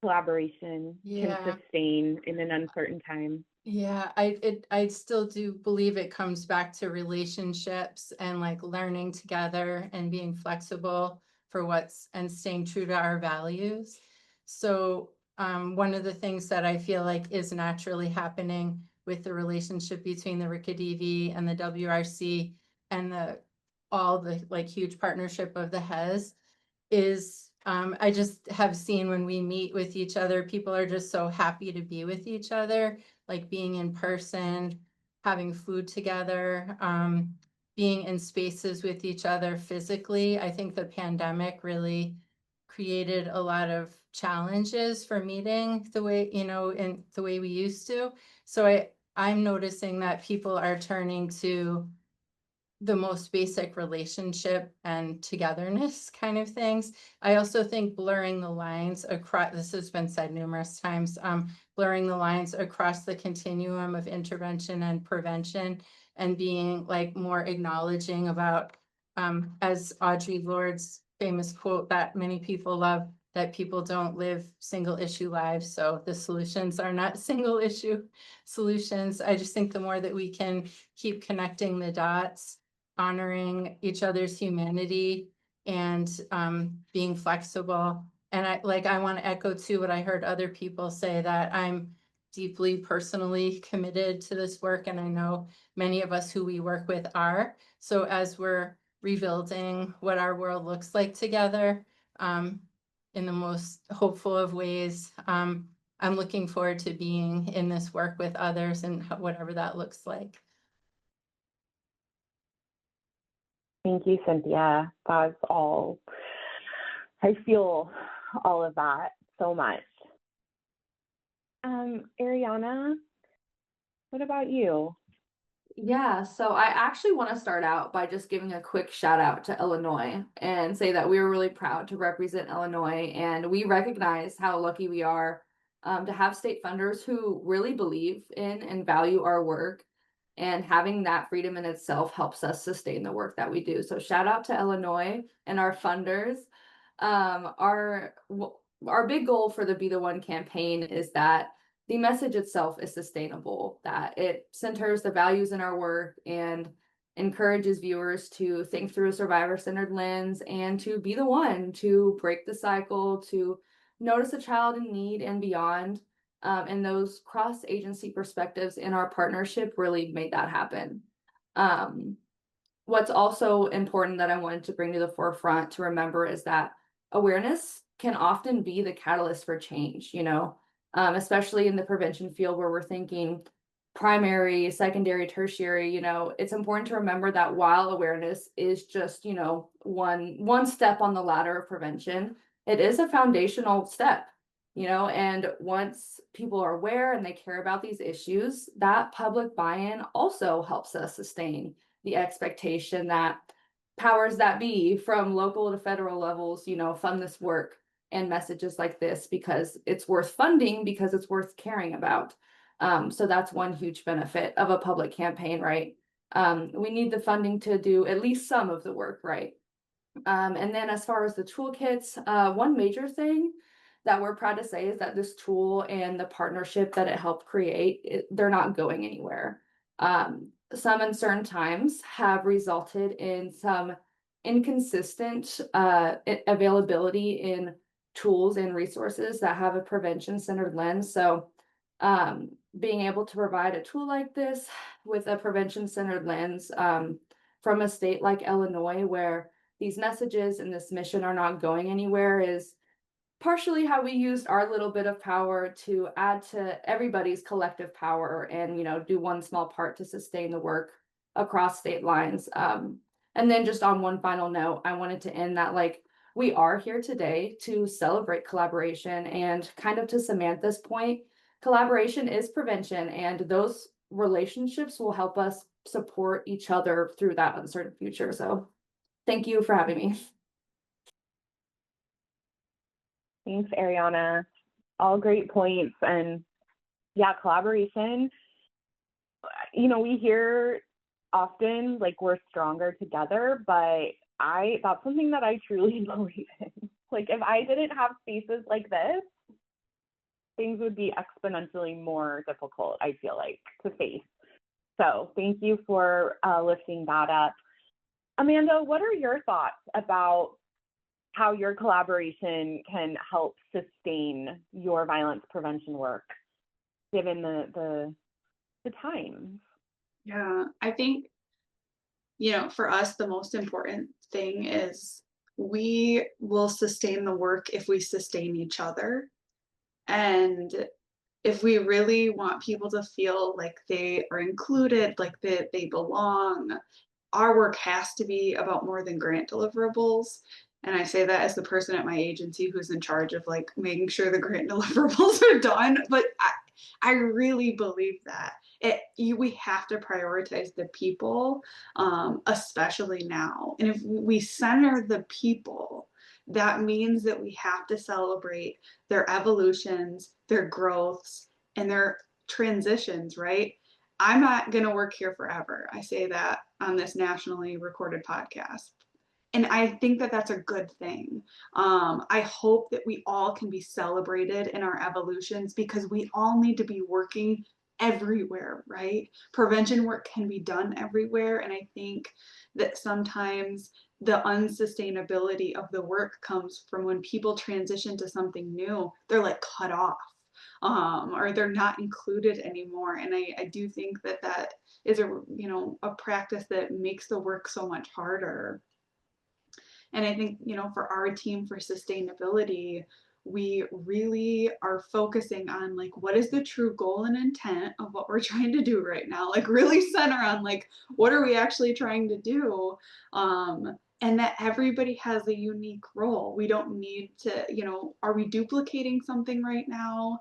collaboration can sustain in an uncertain time? Yeah, I still do believe it comes back to relationships and like learning together and being flexible for and staying true to our values. So one of the things that I feel like is naturally happening with the relationship between the RCDV and the WRC and all the like huge partnership of the HES is I just have seen when we meet with each other, people are just so happy to be with each other, like being in person, having food together, being in spaces with each other physically. I think the pandemic really created a lot of challenges for meeting the way, in the way we used to. So I'm noticing that people are turning to the most basic relationship and togetherness kind of things. I also think blurring the lines across, this has been said numerous times, blurring the lines across the continuum of intervention and prevention and being like more acknowledging about, as Audre Lorde's famous quote that many people love, that people don't live single issue lives. So the solutions are not single issue solutions. I just think the more that we can keep connecting the dots, honoring each other's humanity and being flexible. And I want to echo too what I heard other people say, that I'm deeply personally committed to this work. And I know many of us who we work with are. So as we're rebuilding what our world looks like together, in the most hopeful of ways, I'm looking forward to being in this work with others and whatever that looks like. Thank you, Cynthia. That's all. I feel all of that so much. Ariana, what about you? Yeah, so I actually want to start out by just giving a quick shout out to Illinois and say that we are really proud to represent Illinois, and we recognize how lucky we are to have state funders who really believe in and value our work, and having that freedom in itself helps us sustain the work that we do. So shout out to Illinois and our funders. Our big goal for the Be the One campaign is that the message itself is sustainable, that it centers the values in our work and encourages viewers to think through a survivor-centered lens and to be the one to break the cycle, to notice a child in need and beyond. And those cross-agency perspectives in our partnership really made that happen. What's also important that I wanted to bring to the forefront to remember is that awareness can often be the catalyst for change, especially in the prevention field where we're thinking primary, secondary, tertiary. It's important to remember that while awareness is just, one step on the ladder of prevention, it is a foundational step, and once people are aware and they care about these issues, that public buy-in also helps us sustain the expectation that powers that be from local to federal levels, fund this work. and messages like this, because it's worth funding, because it's worth caring about. So that's one huge benefit of a public campaign, right? We need the funding to do at least some of the work, right? And then as far as the toolkits, one major thing that we're proud to say is that this tool and the partnership that it helped create, they're not going anywhere. Some uncertain times have resulted in some inconsistent availability in tools and resources that have a prevention-centered lens. So being able to provide a tool like this with a prevention-centered lens from a state like Illinois, where these messages and this mission are not going anywhere, is partially how we used our little bit of power to add to everybody's collective power and, do one small part to sustain the work across state lines. And then just on one final note, I wanted to end that, like, we are here today to celebrate collaboration, and kind of to Samantha's point, collaboration is prevention, and those relationships will help us support each other through that uncertain future. So thank you for having me. Thanks, Ariana. All great points. And yeah, collaboration, we hear often like we're stronger together, but that's something that I truly believe in. Like, if I didn't have spaces like this, things would be exponentially more difficult, I feel like, to face. So thank you for lifting that up. Amanda, what are your thoughts about how your collaboration can help sustain your violence prevention work, given the times? Yeah, I think, for us, the most important thing is we will sustain the work if we sustain each other. And if we really want people to feel like they are included, like they belong, our work has to be about more than grant deliverables. And I say that as the person at my agency who's in charge of like making sure the grant deliverables are done. But I really believe that we have to prioritize the people, especially now. And if we center the people, that means that we have to celebrate their evolutions, their growths, and their transitions, right? I'm not going to work here forever. I say that on this nationally recorded podcast. And I think that that's a good thing. I hope that we all can be celebrated in our evolutions, because we all need to be working everywhere, right? Prevention work can be done everywhere. And I think that sometimes the unsustainability of the work comes from when people transition to something new, they're like cut off. Or they're not included anymore. And I do think that is a practice that makes the work so much harder. And I think, for our team, for sustainability, we really are focusing on like, what is the true goal and intent of what we're trying to do right now? Like, really center on like, what are we actually trying to do? And that everybody has a unique role. We don't need to, are we duplicating something right now?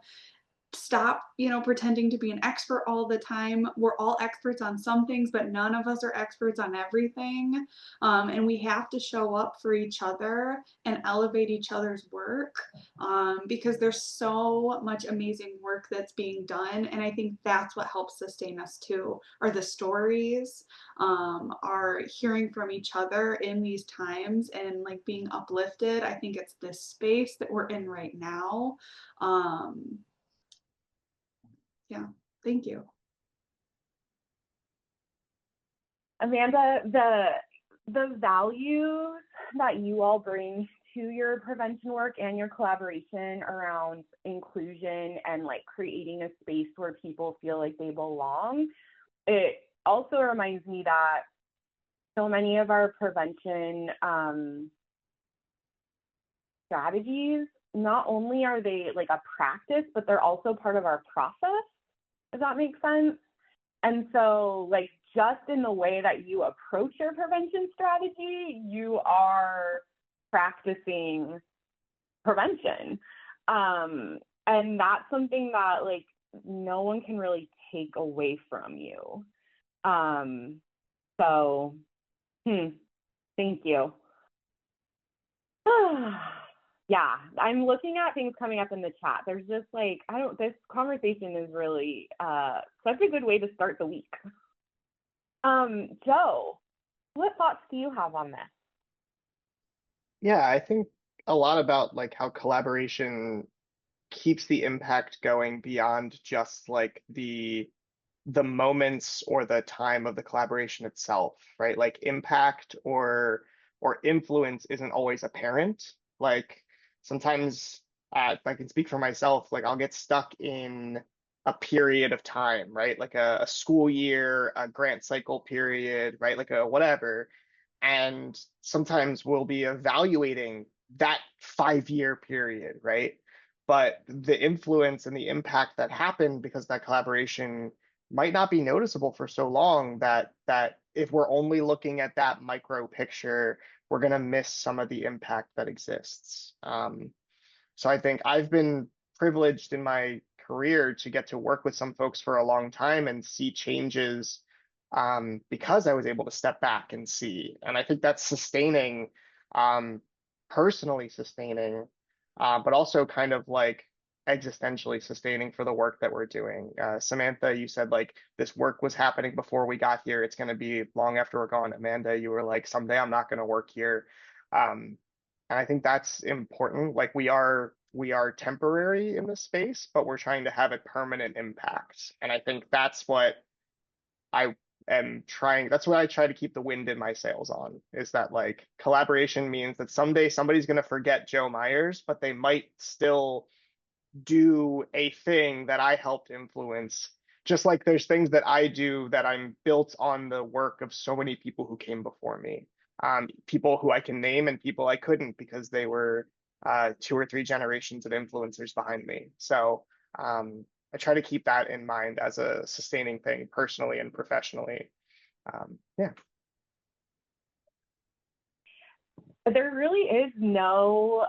Stop, pretending to be an expert all the time. We're all experts on some things, but none of us are experts on everything. And we have to show up for each other and elevate each other's work, because there's so much amazing work that's being done. And I think that's what helps sustain us too, are the stories, are hearing from each other in these times and like being uplifted. I think it's this space that we're in right now. Yeah, thank you. Amanda, the values that you all bring to your prevention work and your collaboration around inclusion and like creating a space where people feel like they belong, it also reminds me that so many of our prevention strategies, not only are they like a practice, but they're also part of our process. Does that make sense? And so, like, just in the way that you approach your prevention strategy, you are practicing prevention. And that's something that, like, no one can really take away from you. So, thank you. Yeah, I'm looking at things coming up in the chat. There's just like, this conversation is really such a good way to start the week. Joe, what thoughts do you have on this? Yeah, I think a lot about like how collaboration keeps the impact going beyond just like the moments or the time of the collaboration itself, right? Like impact or influence isn't always apparent. Like sometimes if I can speak for myself, like I'll get stuck in a period of time, right? Like a school year, a grant cycle period, right? Like a whatever. And sometimes we'll be evaluating that 5-year period, right? But the influence and the impact that happened because that collaboration might not be noticeable for so long that if we're only looking at that micro picture, we're going to miss some of the impact that exists. So I think I've been privileged in my career to get to work with some folks for a long time and see changes because I was able to step back and see. And I think that's sustaining, personally sustaining, but also kind of like existentially sustaining for the work that we're doing. Samantha, you said like this work was happening before we got here. It's going to be long after we're gone. Amanda, you were like, someday I'm not going to work here. And I think that's important. Like we are temporary in this space, but we're trying to have a permanent impact. And I think that's what I am trying, that's what I try to keep the wind in my sails on, is that like collaboration means that someday somebody's going to forget Joe Myers, but they might still do a thing that I helped influence. Just like there's things that I do that I'm built on the work of so many people who came before me. People who I can name and people I couldn't because they were 2 or 3 generations of influencers behind me. So I try to keep that in mind as a sustaining thing personally and professionally. Yeah. There really is no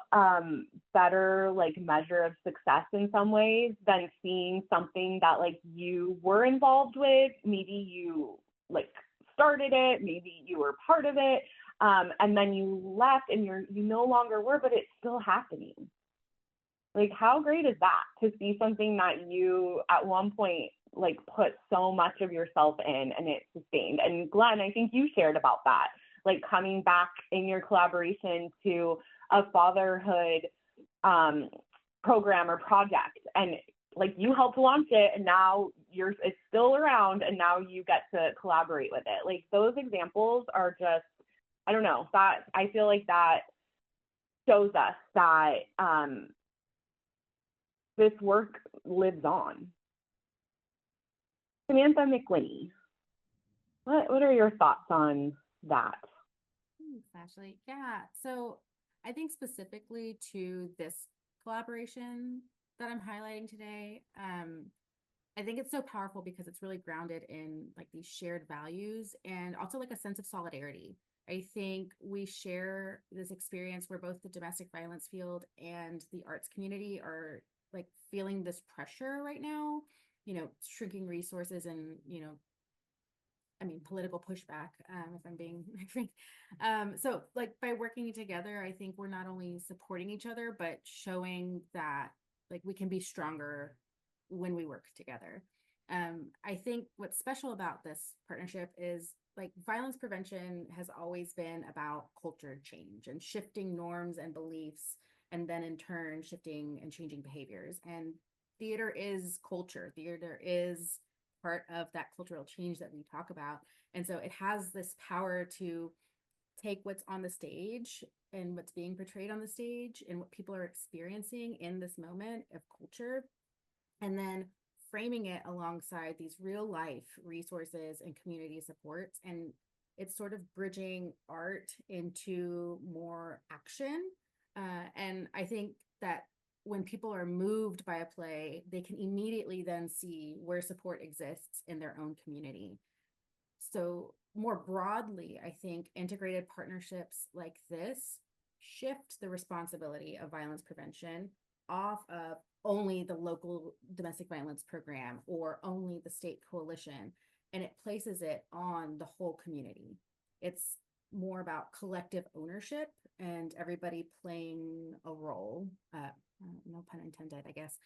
better like measure of success in some ways than seeing something that like you were involved with. Maybe you like started it, maybe you were part of it, and then you left and you no longer were, but it's still happening. Like how great is that to see something that you at one point like put so much of yourself in and it sustained. And Glenn, I think you shared about that, like coming back in your collaboration to a fatherhood program or project, and like you helped launch it and now it's still around and now you get to collaborate with it. Like those examples are just, I don't know, that I feel like that shows us that this work lives on. Samantha McWhinney, what are your thoughts on that? Thanks, Ashley. Yeah, so I think specifically to this collaboration that I'm highlighting today, I think it's so powerful because it's really grounded in like these shared values and also like a sense of solidarity. I think we share this experience where both the domestic violence field and the arts community are like feeling this pressure right now, shrinking resources and, political pushback, if I'm being frank. So like by working together, I think we're not only supporting each other, but showing that like we can be stronger when we work together. I think what's special about this partnership is like violence prevention has always been about culture change and shifting norms and beliefs, and then in turn shifting and changing behaviors. And theater is culture. Theater is part of that cultural change that we talk about. And so it has this power to take what's on the stage and what's being portrayed on the stage and what people are experiencing in this moment of culture, and then framing it alongside these real life resources and community supports. And it's sort of bridging art into more action. And I think that when people are moved by a play, they can immediately then see where support exists in their own community. So more broadly, I think integrated partnerships like this shift the responsibility of violence prevention off of only the local domestic violence program or only the state coalition, and it places it on the whole community. It's more about collective ownership and everybody playing a role. No pun intended, I guess.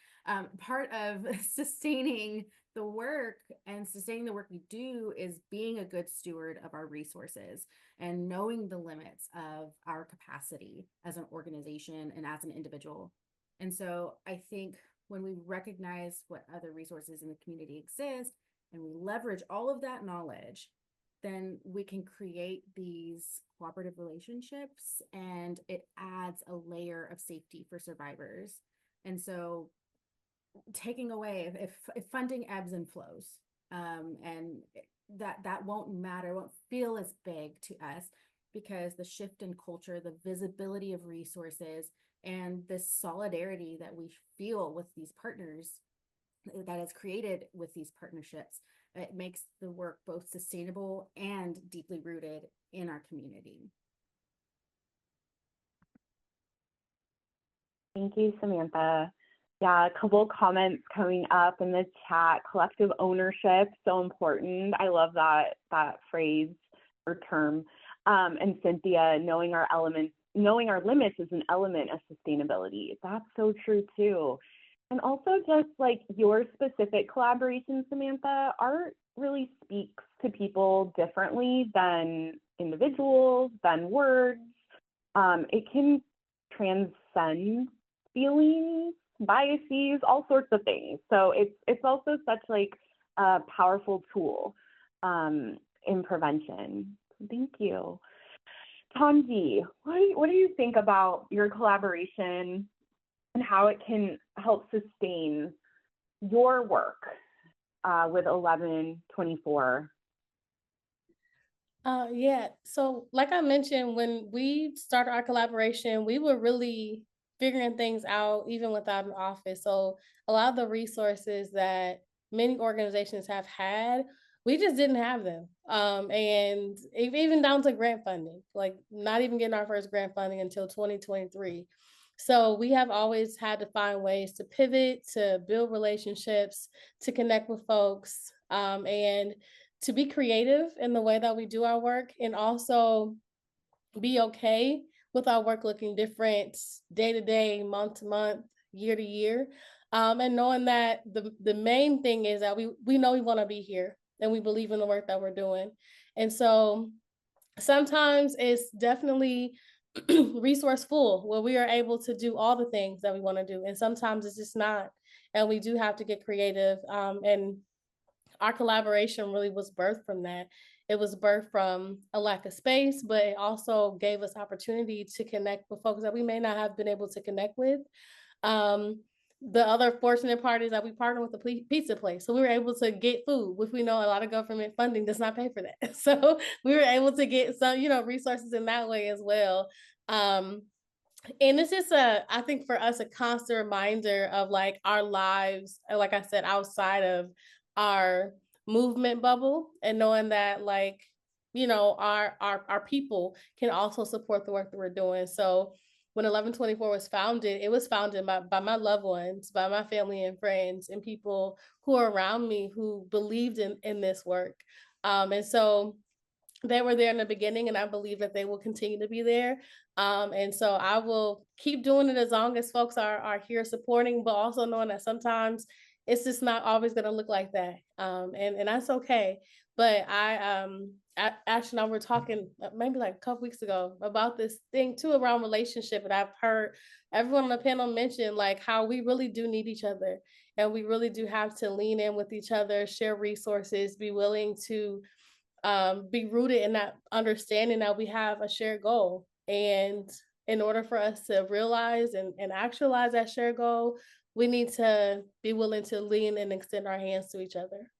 Part of sustaining the work and sustaining the work we do is being a good steward of our resources and knowing the limits of our capacity as an organization and as an individual. And so I think when we recognize what other resources in the community exist and we leverage all of that knowledge, then we can create these cooperative relationships, and it adds a layer of safety for survivors. And so taking away, if funding ebbs and flows, and that won't matter, won't feel as big to us, because the shift in culture, the visibility of resources, and the solidarity that we feel with these partners that is created with these partnerships, it makes the work both sustainable and deeply rooted in our community. Thank you, Samantha. Yeah, a couple comments coming up in the chat. Collective ownership, so important. I love that phrase or term. And Cynthia, knowing our limits is an element of sustainability. That's so true too. And also just like your specific collaboration, Samantha, art really speaks to people differently than individuals, than words. It can transcend feelings, biases, all sorts of things. So it's also such like a powerful tool in prevention. Thank you. Tanji, what do you think about your collaboration and how it can help sustain your work with 1124? Yeah, so like I mentioned, when we started our collaboration, we were really figuring things out even without an office. So a lot of the resources that many organizations have had, we just didn't have them. And even down to grant funding, like not even getting our first grant funding until 2023. So we have always had to find ways to pivot, to build relationships, to connect with folks, and to be creative in the way that we do our work, and also be okay with our work looking different day to day, month to month, year to year. And knowing that the main thing is that we know we want to be here and we believe in the work that we're doing. And so sometimes it's definitely resourceful where we are able to do all the things that we want to do. And sometimes it's just not. And we do have to get creative. And our collaboration really was birthed from that. It was birthed from a lack of space, but it also gave us opportunity to connect with folks that we may not have been able to connect with. The other fortunate part is that we partner with a pizza place. So we were able to get food, which we know a lot of government funding does not pay for that. So we were able to get some, resources in that way as well. And it's just I think for us, a constant reminder of like our lives, like I said, outside of our movement bubble, and knowing that like, our people can also support the work that we're doing. So when 1124 was founded, it was founded by my loved ones, by my family and friends, and people who are around me who believed in this work. And so they were there in the beginning, and I believe that they will continue to be there. And so I will keep doing it as long as folks are here supporting, but also knowing that sometimes it's just not always going to look like that. And that's okay. But Ash and I were talking maybe like a couple weeks ago about this thing too around relationship. And I've heard everyone on the panel mention like how we really do need each other. And we really do have to lean in with each other, share resources, be willing to be rooted in that understanding that we have a shared goal. And in order for us to realize and actualize that shared goal, we need to be willing to lean and extend our hands to each other.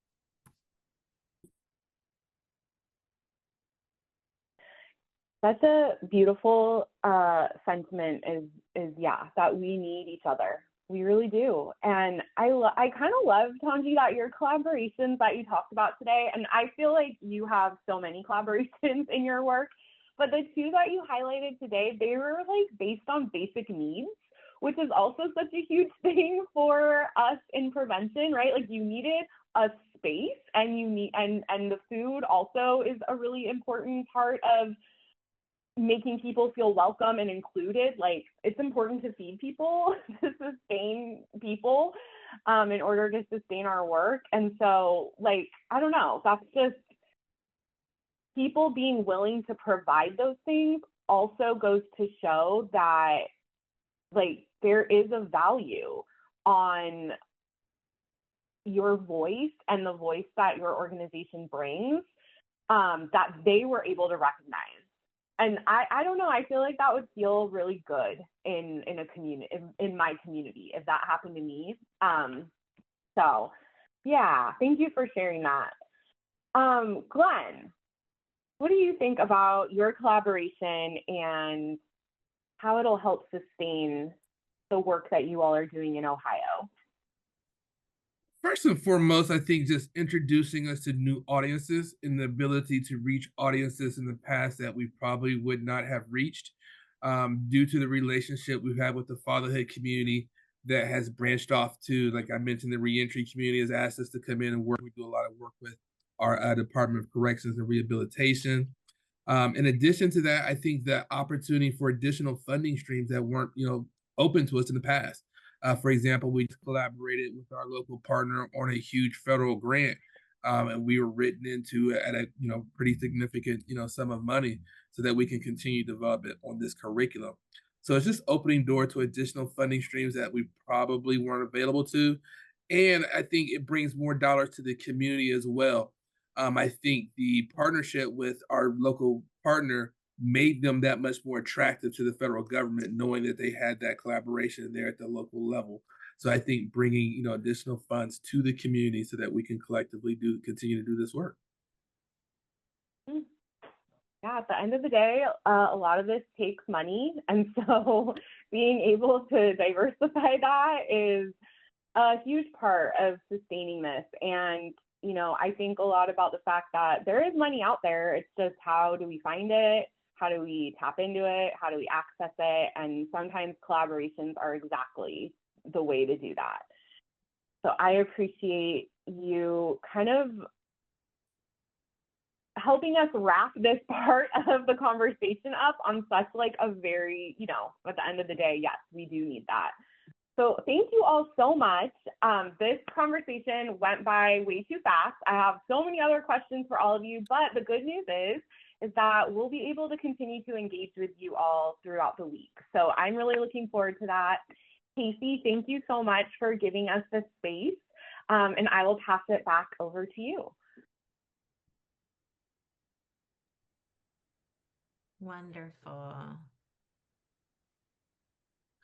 That's a beautiful sentiment is that we need each other. We really do. And I kind of love, Tanji, that your collaborations that you talked about today, and I feel like you have so many collaborations in your work, but the two that you highlighted today, they were like based on basic needs, which is also such a huge thing for us in prevention, right? Like you needed a space, and and the food also is a really important part of making people feel welcome and included. Like, it's important to feed people to sustain people in order to sustain our work. And so, like, I don't know, that's just people being willing to provide those things also goes to show that, like, there is a value on your voice and the voice that your organization brings, that they were able to recognize. And I don't know, I feel like that would feel really good in a community, in my community, if that happened to me. So yeah, thank you for sharing that. Glenn, what do you think about your collaboration and how it'll help sustain the work that you all are doing in Ohio? First and foremost, I think just introducing us to new audiences and the ability to reach audiences in the past that we probably would not have reached, due to the relationship we've had with the fatherhood community that has branched off to, like I mentioned, the reentry community has asked us to come in and work. We do a lot of work with our Department of Corrections and Rehabilitation. In addition to that, I think the opportunity for additional funding streams that weren't, open to us in the past. For example, we collaborated with our local partner on a huge federal grant, and we were written into at a pretty significant sum of money so that we can continue development on this curriculum. So it's just opening door to additional funding streams that we probably weren't available to, and I think it brings more dollars to the community as well. I think the partnership with our local partner made them that much more attractive to the federal government, knowing that they had that collaboration there at the local level. So I think bringing additional funds to the community so that we can collectively continue to do this work. Yeah, at the end of the day, a lot of this takes money, and so being able to diversify that is a huge part of sustaining this. And I think a lot about the fact that there is money out there. It's just, how do we find it? How do we tap into it? How do we access it? And sometimes collaborations are exactly the way to do that. So I appreciate you kind of helping us wrap this part of the conversation up on such like a very, at the end of the day, yes, we do need that. So thank you all so much. This conversation went by way too fast. I have so many other questions for all of you, but the good news is that we'll be able to continue to engage with you all throughout the week. So I'm really looking forward to that. Casey, thank you so much for giving us this space, and I will pass it back over to you. Wonderful.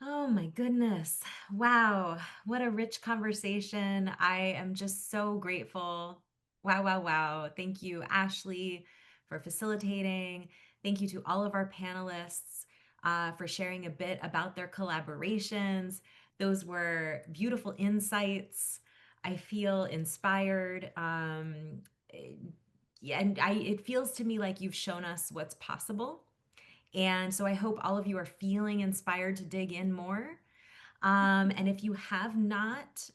Oh my goodness. Wow. What a rich conversation. I am just so grateful. Wow, wow, wow. Thank you, Ashley, for facilitating. Thank you to all of our panelists for sharing a bit about their collaborations. Those were beautiful insights. I feel inspired. And it feels to me like you've shown us what's possible. And so I hope all of you are feeling inspired to dig in more. And if you have not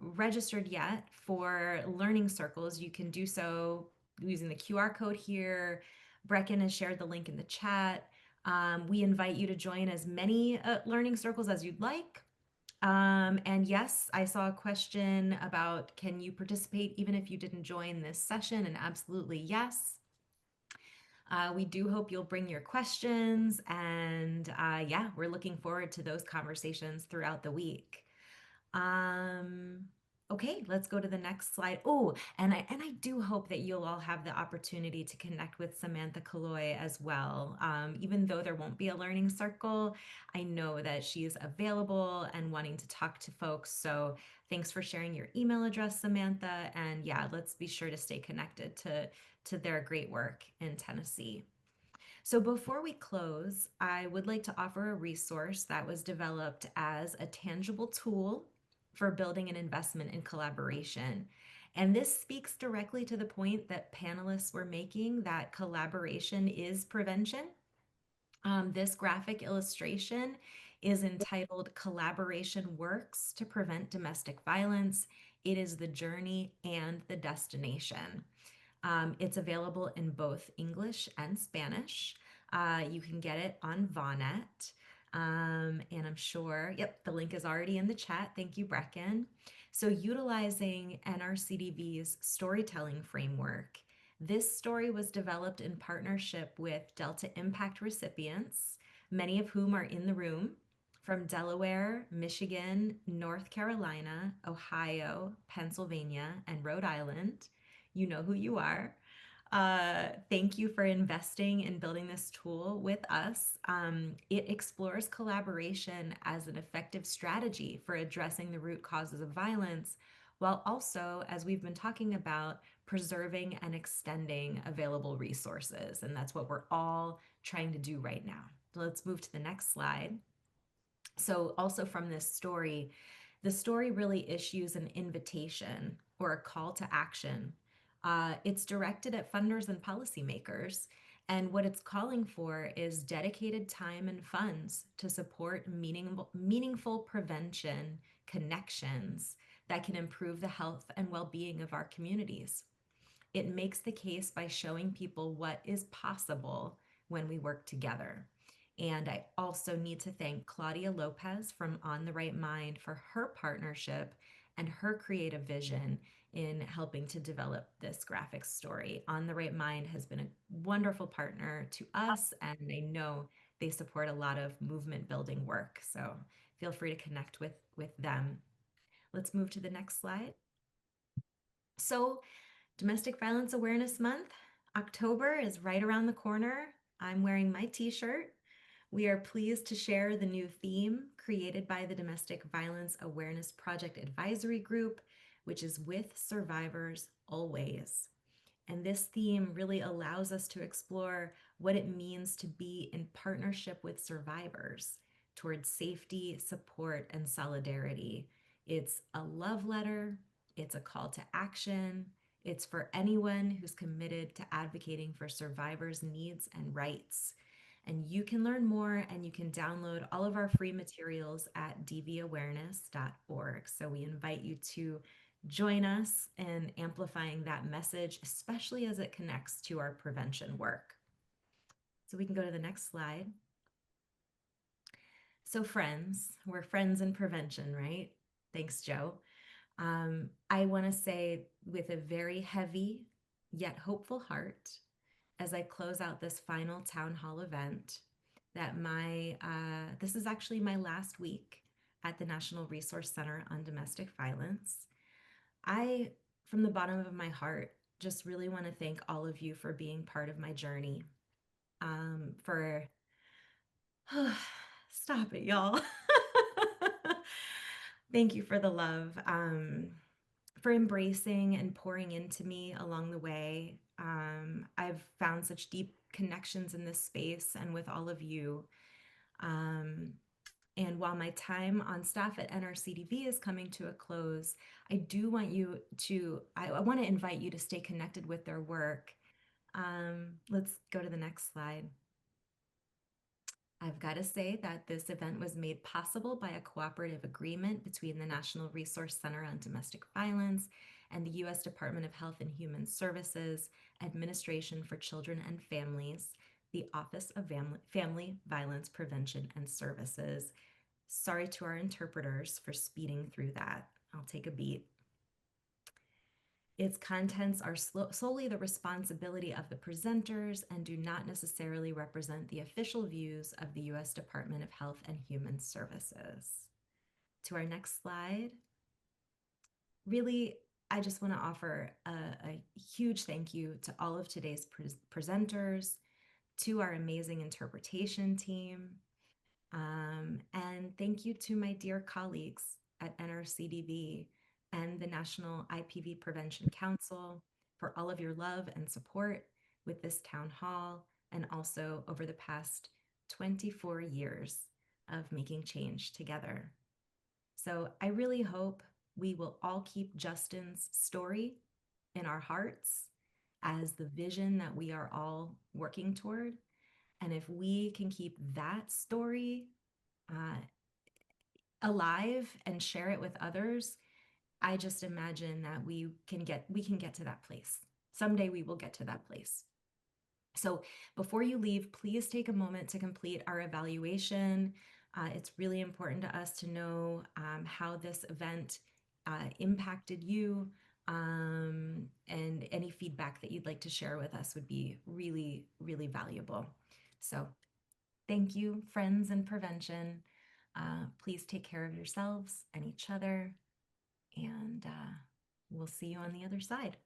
registered yet for learning circles, you can do so using the QR code here. Brecken has shared the link in the chat. We invite you to join as many learning circles as you'd like. And yes, I saw a question about, can you participate even if you didn't join this session? And absolutely yes. We do hope you'll bring your questions, and yeah, we're looking forward to those conversations throughout the week. Okay, let's go to the next slide. Oh, and I do hope that you'll all have the opportunity to connect with Samantha Kaloy as well. Even though there won't be a learning circle, I know that she is available and wanting to talk to folks. So thanks for sharing your email address, Samantha. And yeah, let's be sure to stay connected to their great work in Tennessee. So before we close, I would like to offer a resource that was developed as a tangible tool for building an investment in collaboration. And this speaks directly to the point that panelists were making, that collaboration is prevention. This graphic illustration is entitled Collaboration Works to Prevent Domestic Violence. It is the journey and the destination. It's available in both English and Spanish. You can get it on Vonnet. And I'm sure, yep, the link is already in the chat. Thank you, Brecken. So utilizing NRCDV's storytelling framework, this story was developed in partnership with Delta Impact recipients, many of whom are in the room, from Delaware, Michigan, North Carolina, Ohio, Pennsylvania, and Rhode Island. You know who you are. Thank you for investing in building this tool with us. It explores collaboration as an effective strategy for addressing the root causes of violence, while also, as we've been talking about, preserving and extending available resources. And that's what we're all trying to do right now. So let's move to the next slide. So also from this story, the story really issues an invitation or a call to action. It's directed at funders and policymakers. And what it's calling for is dedicated time and funds to support meaningful prevention connections that can improve the health and well-being of our communities. It makes the case by showing people what is possible when we work together. And I also need to thank Claudia Lopez from On the Right Mind for her partnership and her creative vision in helping to develop this graphic story. On the Right Mind has been a wonderful partner to us, and I know they support a lot of movement building work. So feel free to connect with them. Let's move to the next slide. So Domestic Violence Awareness Month, October is right around the corner. I'm wearing my t-shirt. We are pleased to share the new theme created by the Domestic Violence Awareness Project Advisory Group, which is with survivors always. And this theme really allows us to explore what it means to be in partnership with survivors towards safety, support, and solidarity. It's a love letter, it's a call to action, it's for anyone who's committed to advocating for survivors' needs and rights. And you can learn more and you can download all of our free materials at dvawareness.org. So we invite you to join us in amplifying that message, especially as it connects to our prevention work. So we can go to the next slide. So friends, we're friends in prevention, right? Thanks, Joe. I want to say with a very heavy yet hopeful heart, as I close out this final town hall event, that this is actually my last week at the National Resource Center on Domestic Violence. I, from the bottom of my heart, just really want to thank all of you for being part of my journey. Stop it, y'all. Thank you for the love, for embracing and pouring into me along the way. I've found such deep connections in this space and with all of you. And while my time on staff at NRCDV is coming to a close, I do want you to, I want to invite you to stay connected with their work. Let's go to the next slide. I've got to say that this event was made possible by a cooperative agreement between the National Resource Center on Domestic Violence and the U.S. Department of Health and Human Services, Administration for Children and Families, the Office of Family Violence Prevention and Services. Sorry to our interpreters for speeding through that. I'll take a beat. Its contents are solely the responsibility of the presenters and do not necessarily represent the official views of the U.S. Department of Health and Human Services. To our next slide. Really, I just want to offer a huge thank you to all of today's presenters, to our amazing interpretation team, and thank you to my dear colleagues at NRCDV and the National IPV Prevention Council for all of your love and support with this town hall and also over the past 24 years of making change together. So I really hope we will all keep Justin's story in our hearts as the vision that we are all working toward. And if we can keep that story alive and share it with others, I just imagine that we can get to that place. Someday we will get to that place. So before you leave, please take a moment to complete our evaluation. It's really important to us to know how this event impacted you, and any feedback that you'd like to share with us would be really, really valuable. So thank you, friends in prevention. Please take care of yourselves and each other, and we'll see you on the other side.